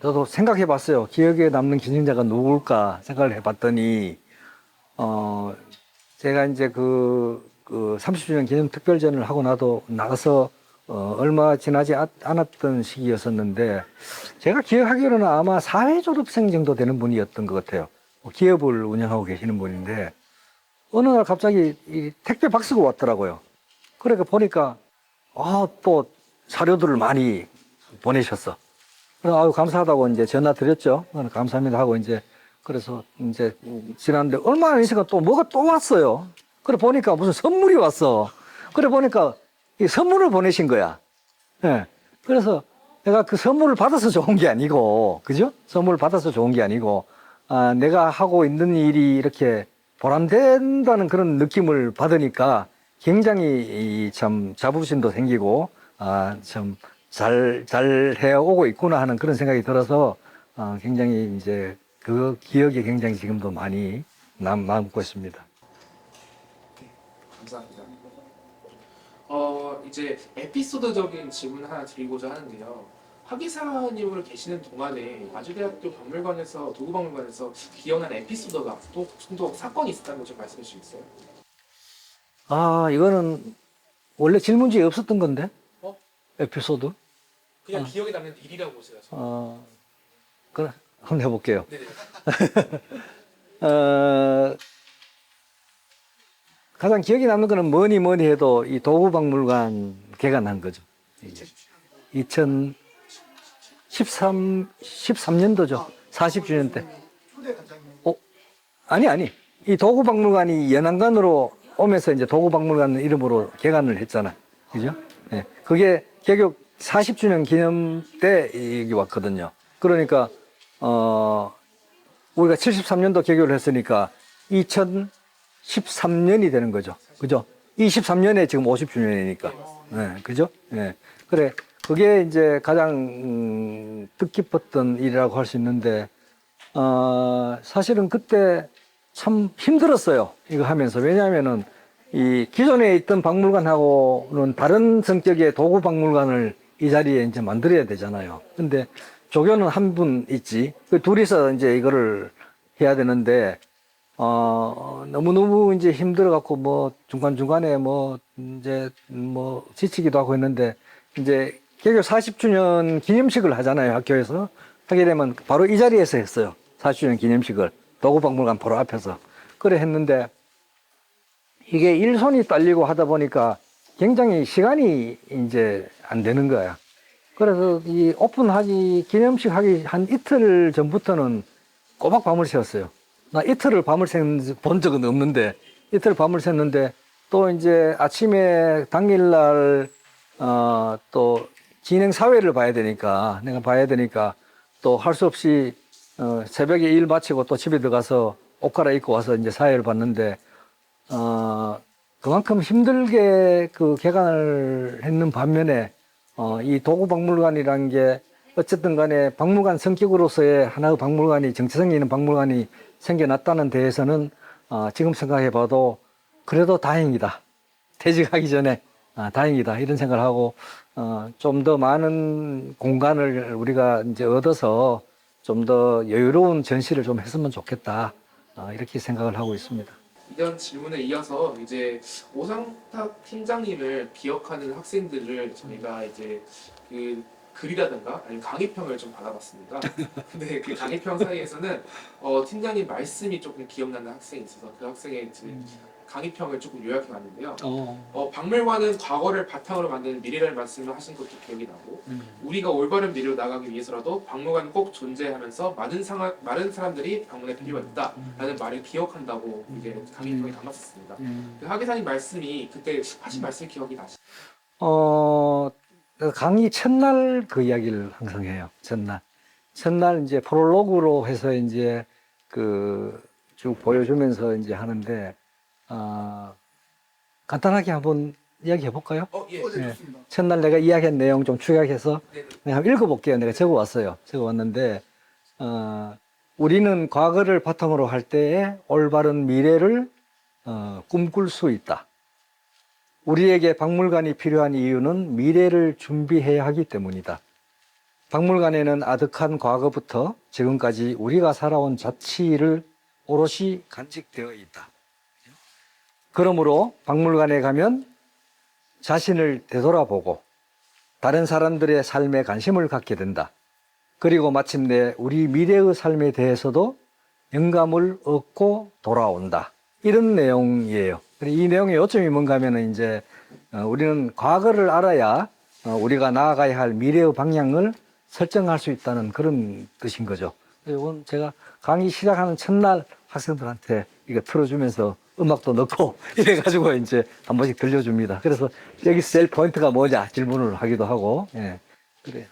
저도 생각해 봤어요. 기억에 남는 기증자가 누굴까 생각을 해 봤더니, 제가 이제 30주년 기념 특별전을 하고 나가서, 얼마 지나지 않았던 시기였었는데, 제가 기억하기로는 아마 사회 졸업생 정도 되는 분이었던 것 같아요. 기업을 운영하고 계시는 분인데, 어느 날 갑자기 이 택배 박스가 왔더라고요. 그러니까 보니까, 또 사료들을 많이 보내셨어. 그래서 아유, 감사하다고 이제 전화 드렸죠. 감사합니다 하고 그래서 이제 지났는데 얼마 안 있으니까 또 뭐가 또 왔어요. 그래 보니까 무슨 선물이 왔어. 그래 보니까 이 선물을 보내신 거야. 예. 그래서 내가 그 선물을 받아서 좋은 게 아니고, 그죠? 선물을 받아서 좋은 게 아니고, 내가 하고 있는 일이 이렇게 보람된다는 그런 느낌을 받으니까 굉장히 참 자부심도 생기고, 참 잘 해오고 있구나 하는 그런 생각이 들어서, 굉장히 이제 그 기억이 굉장히 지금도 많이 남고 있습니다. 감사합니다. 이제 에피소드적인 질문 하나 드리고자 하는데요. 학위사님으로 계시는 동안에 아주대학교 박물관에서 도구박물관에서 기억나는 에피소드가 또 사건이 있었다는 거 좀 말씀해 주시겠어요? 이거는 원래 질문지에 없었던 건데, 어? 에피소드. 그냥 기억에 남는 일이라고 제가 그래, 한번 해볼게요. 네네. 가장 기억에 남는 거는 뭐니 해도 이 도구박물관 개관한 거죠. 2013년도죠. 40주년 때. 초대 관장님 아니. 이 도구박물관이 연안관으로 오면서 이제 도구박물관 이름으로 개관을 했잖아. 그죠? 예. 그게 개교 40주년 기념 때 여기 왔거든요. 그러니까, 우리가 73년도 개교를 했으니까 2013년이 되는 거죠. 그죠? 23년에 지금 50주년이니까. 네, 그죠? 네. 그래. 그게 이제 가장 뜻깊었던 일이라고 할 수 있는데, 사실은 그때 참 힘들었어요. 이거 하면서. 왜냐하면은 이 기존에 있던 박물관하고는 다른 성격의 도구 박물관을 이 자리에 이제 만들어야 되잖아요. 근데 조교는 한 분 있지. 그 둘이서 이제 이거를 해야 되는데, 너무너무 이제 힘들어갖고 중간중간에 지치기도 하고 했는데, 이제 개교 40주년 기념식을 하잖아요. 학교에서. 하게 되면 바로 이 자리에서 했어요. 40주년 기념식을. 도구박물관 바로 앞에서. 그래 했는데, 이게 일손이 딸리고 하다 보니까 굉장히 시간이 이제 안 되는 거야. 그래서 이 기념식 하기 한 이틀 전부터는 꼬박 밤을 새웠어요. 나 이틀을 밤을 본 적은 없는데, 이틀 밤을 샜는데, 또 이제 아침에 당일날, 또 진행 사회를 내가 봐야 되니까, 또 할 수 없이, 새벽에 일 마치고 또 집에 들어가서 옷 갈아입고 와서 이제 사회를 봤는데, 그만큼 힘들게 그 개관을 했는 반면에, 이 도구박물관이라는 게 어쨌든 간에 박물관 성격으로서의 하나의 박물관이, 정체성이 있는 박물관이 생겨났다는 데에서는, 지금 생각해 봐도 그래도 다행이다. 퇴직하기 전에, 다행이다. 이런 생각을 하고, 좀 더 많은 공간을 우리가 이제 얻어서 좀 더 여유로운 전시를 좀 했으면 좋겠다. 이렇게 생각을 하고 있습니다. 이전 질문에 이어서 이제 오상탁 팀장님을 기억하는 학생들을 저희가 이제 그 글이라든가 아니면 강의평을 좀 받아봤습니다. 근데 그 강의평 사이에서는 팀장님 말씀이 조금 기억나는 학생이 있어서 그 학생의 이제 강의평을 조금 요약해봤는데요. 박물관은 과거를 바탕으로 만드는 미래를 말씀을 하신 것도 기억이 나고 우리가 올바른 미래로 나가기 위해서라도 박물관은 꼭 존재하면서 많은 사람들이 방문에 필요했다 라는 말을 기억한다고 이제 강의평에 담았었습니다. 그 하기사님 말씀이 그때 하신 말씀 기억이 나시죠? 강의 첫날 그 이야기를 항상 해요. 첫날 이제 프롤로그로 해서 이제 그 쭉 보여주면서 이제 하는데, 간단하게 한번 이야기해 볼까요? 예. 네, 좋습니다. 첫날 내가 이야기한 내용 좀 축약해서 네. 내가 한번 읽어볼게요. 내가 적어왔어요. 적어왔는데, 우리는 과거를 바탕으로 할 때에 올바른 미래를 꿈꿀 수 있다. 우리에게 박물관이 필요한 이유는 미래를 준비해야 하기 때문이다. 박물관에는 아득한 과거부터 지금까지 우리가 살아온 자취를 오롯이 간직되어 있다. 그러므로 박물관에 가면 자신을 되돌아보고 다른 사람들의 삶에 관심을 갖게 된다. 그리고 마침내 우리 미래의 삶에 대해서도 영감을 얻고 돌아온다. 이런 내용이에요. 이 내용의 요점이 뭔가 하면은 이제 우리는 과거를 알아야 우리가 나아가야 할 미래의 방향을 설정할 수 있다는 그런 뜻인 거죠. 이건 제가 강의 시작하는 첫날 학생들한테 이거 틀어주면서 음악도 넣고 이래가지고 이제 한 번씩 들려줍니다. 그래서 여기 셀 포인트가 뭐냐 질문을 하기도 하고, 예. 그래요.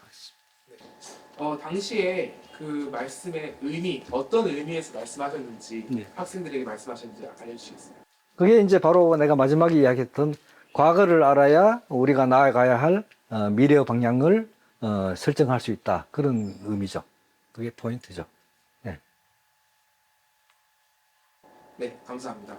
당시에 그 말씀의 의미, 어떤 의미에서 말씀하셨는지 네. 학생들에게 말씀하셨는지 알려주시겠어요? 그게 이제 바로 내가 마지막에 이야기했던 과거를 알아야 우리가 나아가야 할 미래의 방향을 설정할 수 있다. 그런 의미죠. 그게 포인트죠. 네, 감사합니다.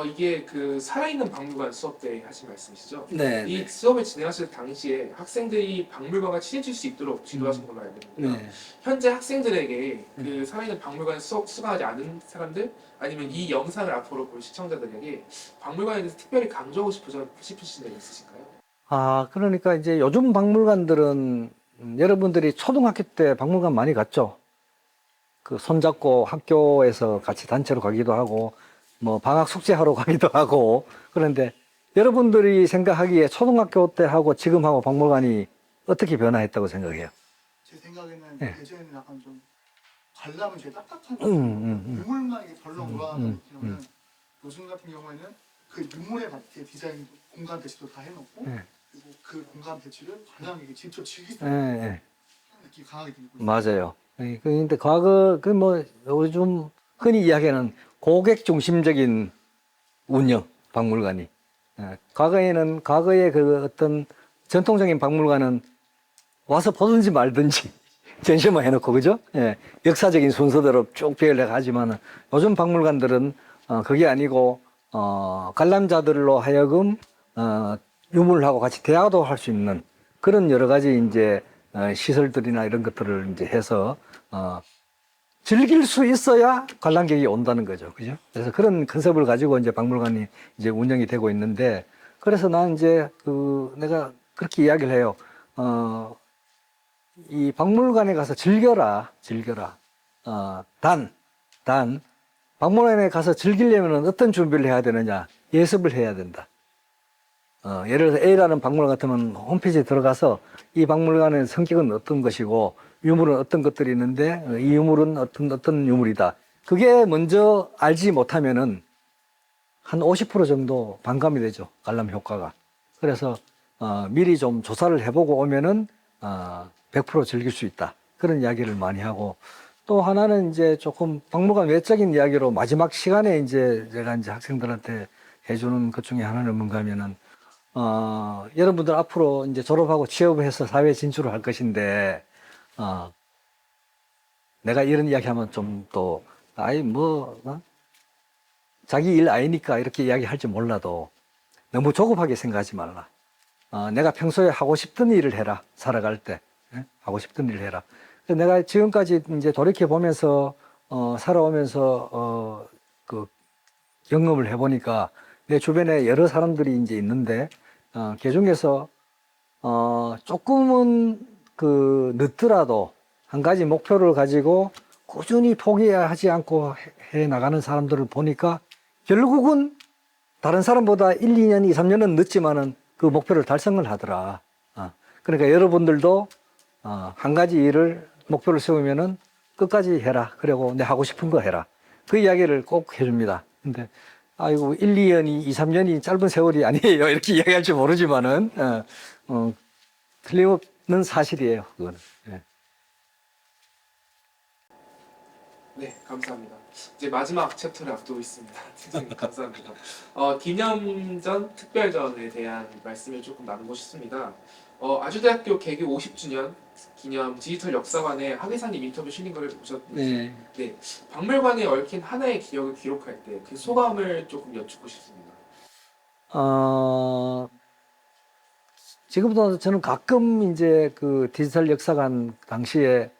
이게 그 살아있는 박물관 수업 때 하신 말씀이시죠? 네. 이 수업을 진행하실 당시에 학생들이 박물관과 친해질 수 있도록 지도하신 걸로 알고 있는데요. 네. 현재 학생들에게 그 살아있는 박물관 수강하지 않은 사람들 아니면 이 영상을 앞으로 볼 시청자들에게 박물관에 대해서 특별히 강조하고 싶으신 점 있으실까요? 그러니까 이제 요즘 박물관들은 여러분들이 초등학교 때 박물관 많이 갔죠? 그 손잡고 학교에서 같이 단체로 가기도 하고, 뭐 방학 숙제하러 가기도 하고, 그런데 여러분들이 생각하기에 초등학교 때 하고 지금하고 박물관이 어떻게 변화했다고 생각해요? 제 생각에는 네. 예전에는 약간 좀 관람은 되게 딱딱한 유물만 이게 덜렁 돌아가는 느낌이면 요즘 같은 경우에는 그 유물에 맞게 디자인 공간 배치도 다 해놓고 네. 그리고 그 공간 배치를 관람객이 직접 즐길 수 예, 있는 예. 느낌이 강하게 들고 있어요. 맞아요. 근데 과거, 요즘 흔히 이야기하는 고객 중심적인 운영, 박물관이. 과거의 그 어떤 전통적인 박물관은 와서 보든지 말든지 전시만 해놓고, 그죠? 예. 역사적인 순서대로 쭉 배열해 가지만은 요즘 박물관들은 그게 아니고, 관람자들로 하여금, 유물하고 같이 대화도 할 수 있는 그런 여러 가지 이제 시설들이나 이런 것들을 이제 해서 즐길 수 있어야 관람객이 온다는 거죠. 그죠? 그래서 그런 컨셉을 가지고 이제 박물관이 이제 운영이 되고 있는데, 그래서 난 이제 내가 그렇게 이야기를 해요. 이 박물관에 가서 즐겨라. 단, 박물관에 가서 즐기려면 어떤 준비를 해야 되느냐? 예습을 해야 된다. 예를 들어서 A라는 박물관 같으면 홈페이지에 들어가서 이 박물관의 성격은 어떤 것이고 유물은 어떤 것들이 있는데 이 유물은 어떤 유물이다. 그게 먼저 알지 못하면은 한 50% 정도 반감이 되죠. 관람 효과가. 그래서 미리 좀 조사를 해보고 오면은 100% 즐길 수 있다. 그런 이야기를 많이 하고, 또 하나는 이제 조금 박물관 외적인 이야기로 마지막 시간에 이제 제가 이제 학생들한테 해주는 것 중에 하나는 뭔가 하면은, 여러분들 앞으로 이제 졸업하고 취업해서 사회 진출을 할 것인데, 어, 내가 이런 이야기 하면 좀 또, 아이, 뭐, 자기 일 아니니까 이렇게 이야기할지 몰라도 너무 조급하게 생각하지 말라. 내가 평소에 하고 싶던 일을 해라. 살아갈 때. 예? 하고 싶던 일을 해라. 그래서 내가 지금까지 이제 돌이켜 보면서, 살아오면서, 그 경험을 해보니까 내 주변에 여러 사람들이 이제 있는데, 그 중에서, 조금은 늦더라도 한 가지 목표를 가지고 꾸준히 포기하지 않고 해 나가는 사람들을 보니까 결국은 다른 사람보다 1, 2년, 2, 3년은 늦지만은 그 목표를 달성을 하더라. 그러니까 여러분들도 한 가지 일을 목표를 세우면은 끝까지 해라. 그리고 내 하고 싶은 거 해라. 그 이야기를 꼭 해줍니다. 근데 아이고 1, 2년이 2, 3년이 짧은 세월이 아니에요. 이렇게 이야기할지 모르지만은 틀림없는 사실이에요. 그거는. 예. 네, 감사합니다. 이제 마지막 챕터를 앞두고 있습니다. 선생님, 감사합니다. 기념전 특별전에 대한 말씀을 조금 나누고 싶습니다. 아주대학교 개교 50주년 기념 디지털 역사관의 하계사님 인터뷰 실린 거를 보셨는지, 네. 네, 박물관에 얽힌 하나의 기억을 기록할 때 그 소감을 조금 여쭙고 싶습니다. 지금도 저는 가끔 이제 그 디지털 역사관 당시에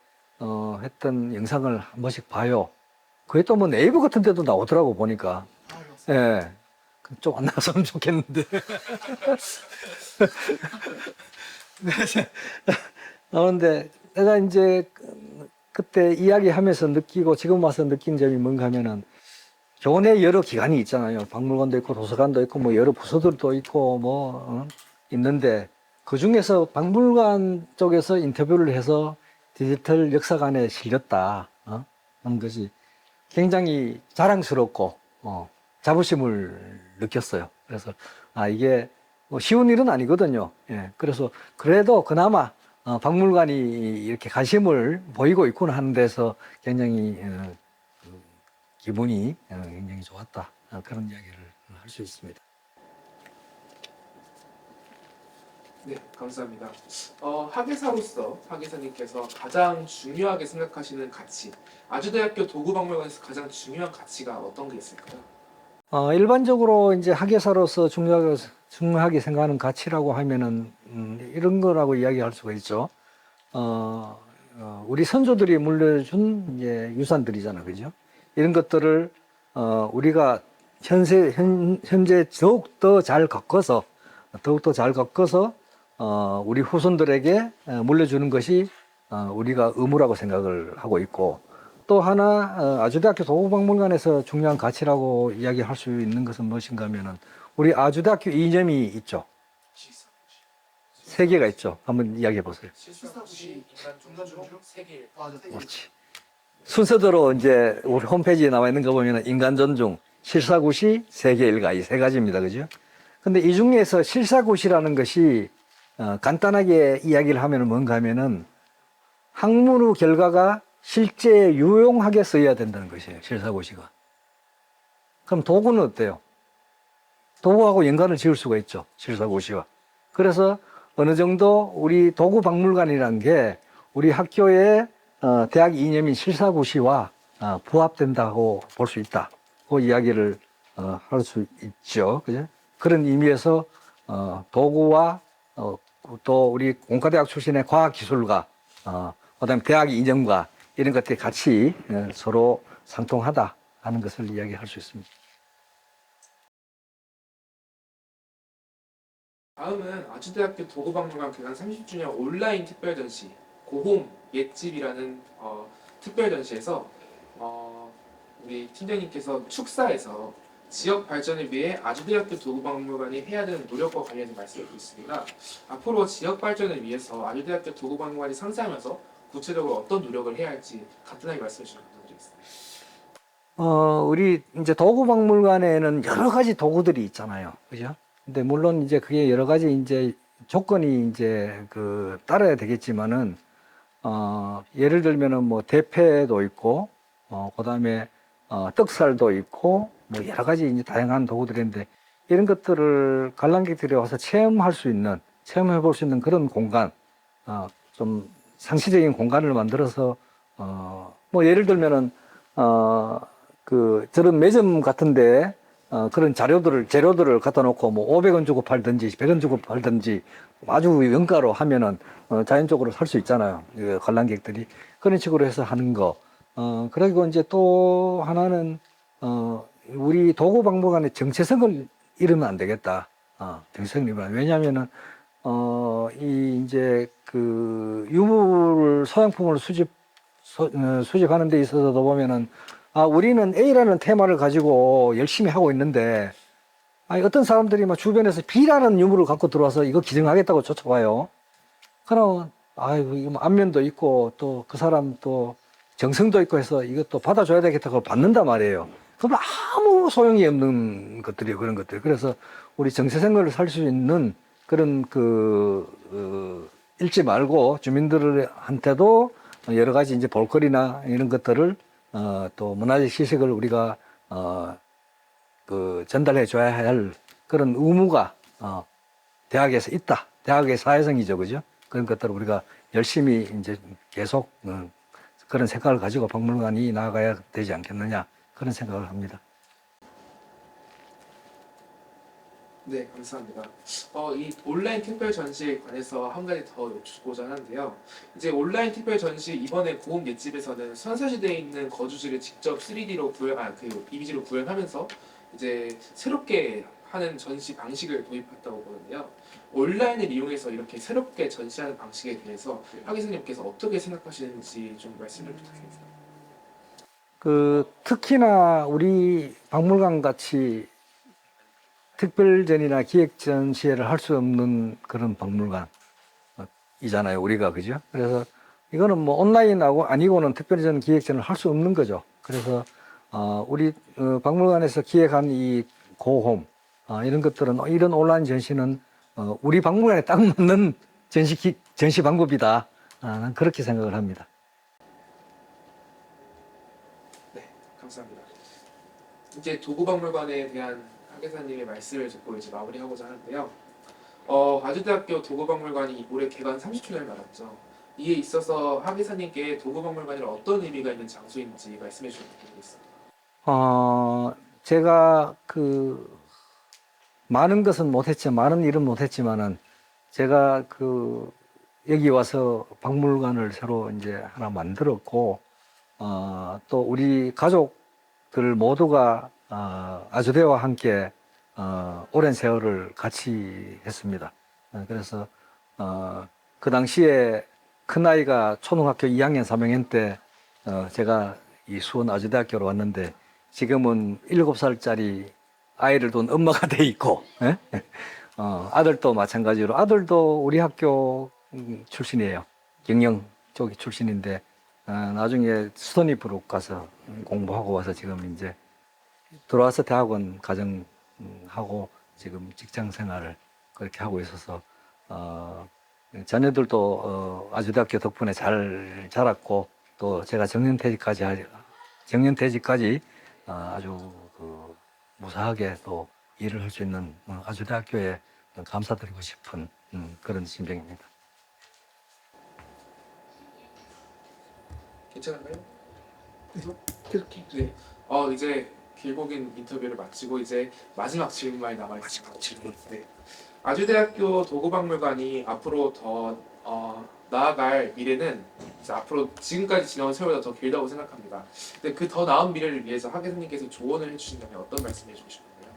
했던 영상을 한 번씩 봐요. 그게 또 뭐 네이버 같은 데도 나오더라고 보니까. 예. 좀 안 나왔으면 좋겠는데. 나오는데 내가 이제 그때 이야기하면서 느끼고 지금 와서 느낀 점이 뭔가 하면은 교내 여러 기관이 있잖아요. 박물관도 있고 도서관도 있고 뭐 여러 부서들도 있고 뭐 있는데 그 중에서 박물관 쪽에서 인터뷰를 해서 디지털 역사관에 실렸다 하는 것이 굉장히 자랑스럽고 자부심을 느꼈어요. 그래서 이게 뭐 쉬운 일은 아니거든요. 예, 그래서 그래도 그나마 박물관이 이렇게 관심을 보이고 있구나 하는 데서 굉장히 기분이 굉장히 좋았다. 그런 이야기를 할 수 있습니다. 네, 감사합니다. 학예사로서 학예사님께서 가장 중요하게 생각하시는 가치, 아주대학교 도구박물관에서 가장 중요한 가치가 어떤 게 있을까요? 일반적으로 이제 학예사로서 중요하게 생각하는 가치라고 하면은 이런 거라고 이야기할 수가 있죠. 우리 선조들이 물려준 이제 유산들이잖아, 그죠? 이런 것들을 우리가 현재 더욱더 잘 가꿔서 우리 후손들에게 물려주는 것이 우리가 의무라고 생각을 하고 있고, 또 하나 아주대학교 도구박물관에서 중요한 가치라고 이야기할 수 있는 것은 무엇인가 하면은 우리 아주대학교 이념이 있죠. 세 개가 있죠. 한번 이야기해 보세요. 실사구시, 인간중중, 세계. 맞아, 세계. 그렇지. 순서대로 이제 우리 홈페이지에 나와 있는 거 보면 인간 존중, 실사구시, 세계 일가 이 세 가지입니다. 그죠? 근데 이 중에서 실사구시라는 것이 간단하게 이야기를 하면 뭔가 하면은 학문의 결과가 실제 유용하게 써야 된다는 것이에요. 실사고시가. 그럼 도구는 어때요? 도구하고 연관을 지을 수가 있죠. 실사고시와. 그래서 어느 정도 우리 도구박물관이라는 게 우리 학교의 대학 이념인 실사고시와 부합된다고 볼 수 있다. 그 이야기를 할 수 있죠. 그죠? 그런 의미에서 도구와 또 우리 공과대학 출신의 과학기술과 그다음에 대학 이념과 이런 것들이 같이 서로 상통하다 하는 것을 이야기할 수 있습니다. 다음은 아주대학교 도구박물관 개관 30주년 온라인 특별전시 고홈 옛집이라는 특별전시에서 우리 팀장님께서 축사에서 지역 발전을 위해 아주대학교 도구박물관이 해야 되는 노력과 관련해서 말씀해 주셨습니다. 앞으로 지역 발전을 위해서 아주대학교 도구박물관이 상생하면서 구체적으로 어떤 노력을 해야 할지 간단하게 말씀해 주시면 감사드리겠습니다. 우리 이제 도구박물관에는 여러 가지 도구들이 있잖아요. 그죠? 근데 물론 이제 그게 여러 가지 이제 조건이 이제 따라야 되겠지만은 예를 들면은 뭐 대패도 있고, 그다음에 떡살도 있고, 뭐 여러 가지 이제 다양한 도구들인데 이런 것들을 관람객들이 와서 체험할 수 있는, 체험해 볼 수 있는 그런 공간, 좀 상시적인 공간을 만들어서 뭐 예를 들면은 저런 매점 같은데 그런 재료들을 갖다 놓고 뭐 500원 주고 팔든지 100원 주고 팔든지 아주 원가로 하면은 자연적으로 살 수 있잖아요. 관람객들이 그런 식으로 해서 하는 거. 그리고 이제 또 하나는 우리 도구박물관의 정체성을 잃으면 안 되겠다. 정체성을 잃으면 왜냐하면은 이제 유물 소양품을 수집하는 데 있어서도 보면은 우리는 A라는 테마를 가지고 열심히 하고 있는데 어떤 사람들이 막 주변에서 B라는 유물을 갖고 들어와서 이거 기증하겠다고 쫓아와요. 그러면 아이고 이거 뭐 안면도 있고 또 그 사람 또 정성도 있고 해서 이것도 받아줘야 되겠다고 받는단 말이에요. 그럼 아무 소용이 없는 것들이에요, 그런 것들. 그래서 우리 정체성을 살 수 있는 그런 잃지 말고 주민들한테도 여러 가지 이제 볼거리나 이런 것들을 또 문화적 시식을 우리가 전달해 줘야 할 그런 의무가 대학에서 있다. 대학의 사회성이죠, 그죠? 그런 것들을 우리가 열심히 이제 계속 그런 생각을 가지고 박물관이 나아가야 되지 않겠느냐 그런 생각을 합니다. 네, 감사합니다. 이 온라인 특별 전시에 관해서 한 가지 더 여쭙고자 하는데요. 이제 온라인 특별 전시 이번에 고흥 옛집에서는 선사시대에 있는 거주지를 직접 3D로 이미지로 구현하면서 이제 새롭게 하는 전시 방식을 도입했다고 보는데요. 온라인을 이용해서 이렇게 새롭게 전시하는 방식에 대해서 하 기자님께서 어떻게 생각하시는지 좀 말씀을 부탁드립니다. 특히나 우리 박물관 같이 특별전이나 기획 전시회를 할 수 없는 그런 박물관이잖아요, 우리가, 그죠? 그래서 이거는 뭐 온라인하고 아니고는 특별전 기획전을 할 수 없는 거죠. 그래서 우리 박물관에서 기획한 이 고홈 이런 것들은 이런 온라인 전시는 우리 박물관에 딱 맞는 전시 방법이다. 난 그렇게 생각을 합니다. 네, 감사합니다. 이제 도구박물관에 대한 하계사님의 말씀을 듣고 이제 마무리하고자 하는데요. 아주대학교 도구박물관이 올해 개관 30주년을 맞았죠. 이에 있어서 하계사님께 도구박물관이 어떤 의미가 있는 장소인지 말씀해 주시면 좋겠습니다. 제가 많은 것은 못했지만, 많은 일은 못했지만은, 제가 여기 와서 박물관을 새로 이제 하나 만들었고, 또 우리 가족들 모두가, 아주대와 함께, 오랜 세월을 같이 했습니다. 그래서, 그 당시에 큰아이가 초등학교 2학년, 3학년 때, 제가 이 수원 아주대학교로 왔는데, 지금은 7살짜리 아이를 둔 엄마가 돼 있고, 예? 아들도 마찬가지로, 아들도 우리 학교 출신이에요. 경영 쪽 출신인데, 나중에 스토니브룩 가서 공부하고 와서 지금 이제 들어와서 대학원 가정하고 지금 직장 생활을 그렇게 하고 있어서, 자녀들도 아주대학교 덕분에 잘 자랐고, 또 제가 정년퇴직까지 아주 무사하게 또 일을 할 수 있는 아주대학교에 감사드리고 싶은 그런 심정입니다. 괜찮은가요? 계속 네. 이제 길고 긴 인터뷰를 마치고 이제 마지막 질문만이 남아 있습니다. 마지막 질문. 네. 아주대학교 도구박물관이 앞으로 더 나아갈 미래는 이제 앞으로 지금까지 지나온 세월보다 더 길다고 생각합니다. 근데 그 더 나은 미래를 위해서 하계사님께서 조언을 해주신다면 어떤 말씀을 해주고 싶은가요?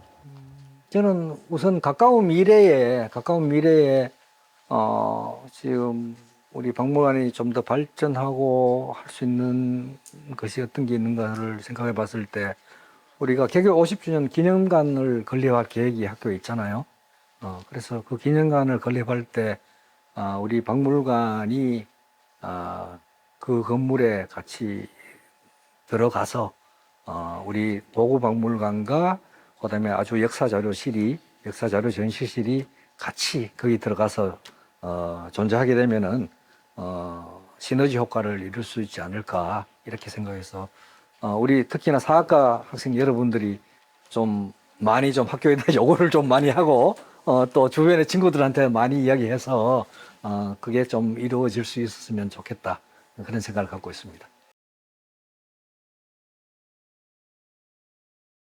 저는 우선 가까운 미래에 지금 우리 박물관이 좀 더 발전하고 할 수 있는 것이 어떤 게 있는가를 생각해 봤을 때 우리가 개교 50주년 기념관을 건립할 계획이 학교에 있잖아요. 그래서 그 기념관을 건립할 때 우리 박물관이 그 건물에 같이 들어가서 우리 도구박물관과 그다음에 아주 역사자료 전시실이 같이 거기 들어가서 존재하게 되면은 시너지 효과를 이룰 수 있지 않을까 이렇게 생각해서 우리 특히나 사학과 학생 여러분들이 좀 많이 좀 학교에다 요구를 좀 많이 하고 또 주변의 친구들한테 많이 이야기해서 그게 좀 이루어질 수 있었으면 좋겠다 그런 생각을 갖고 있습니다.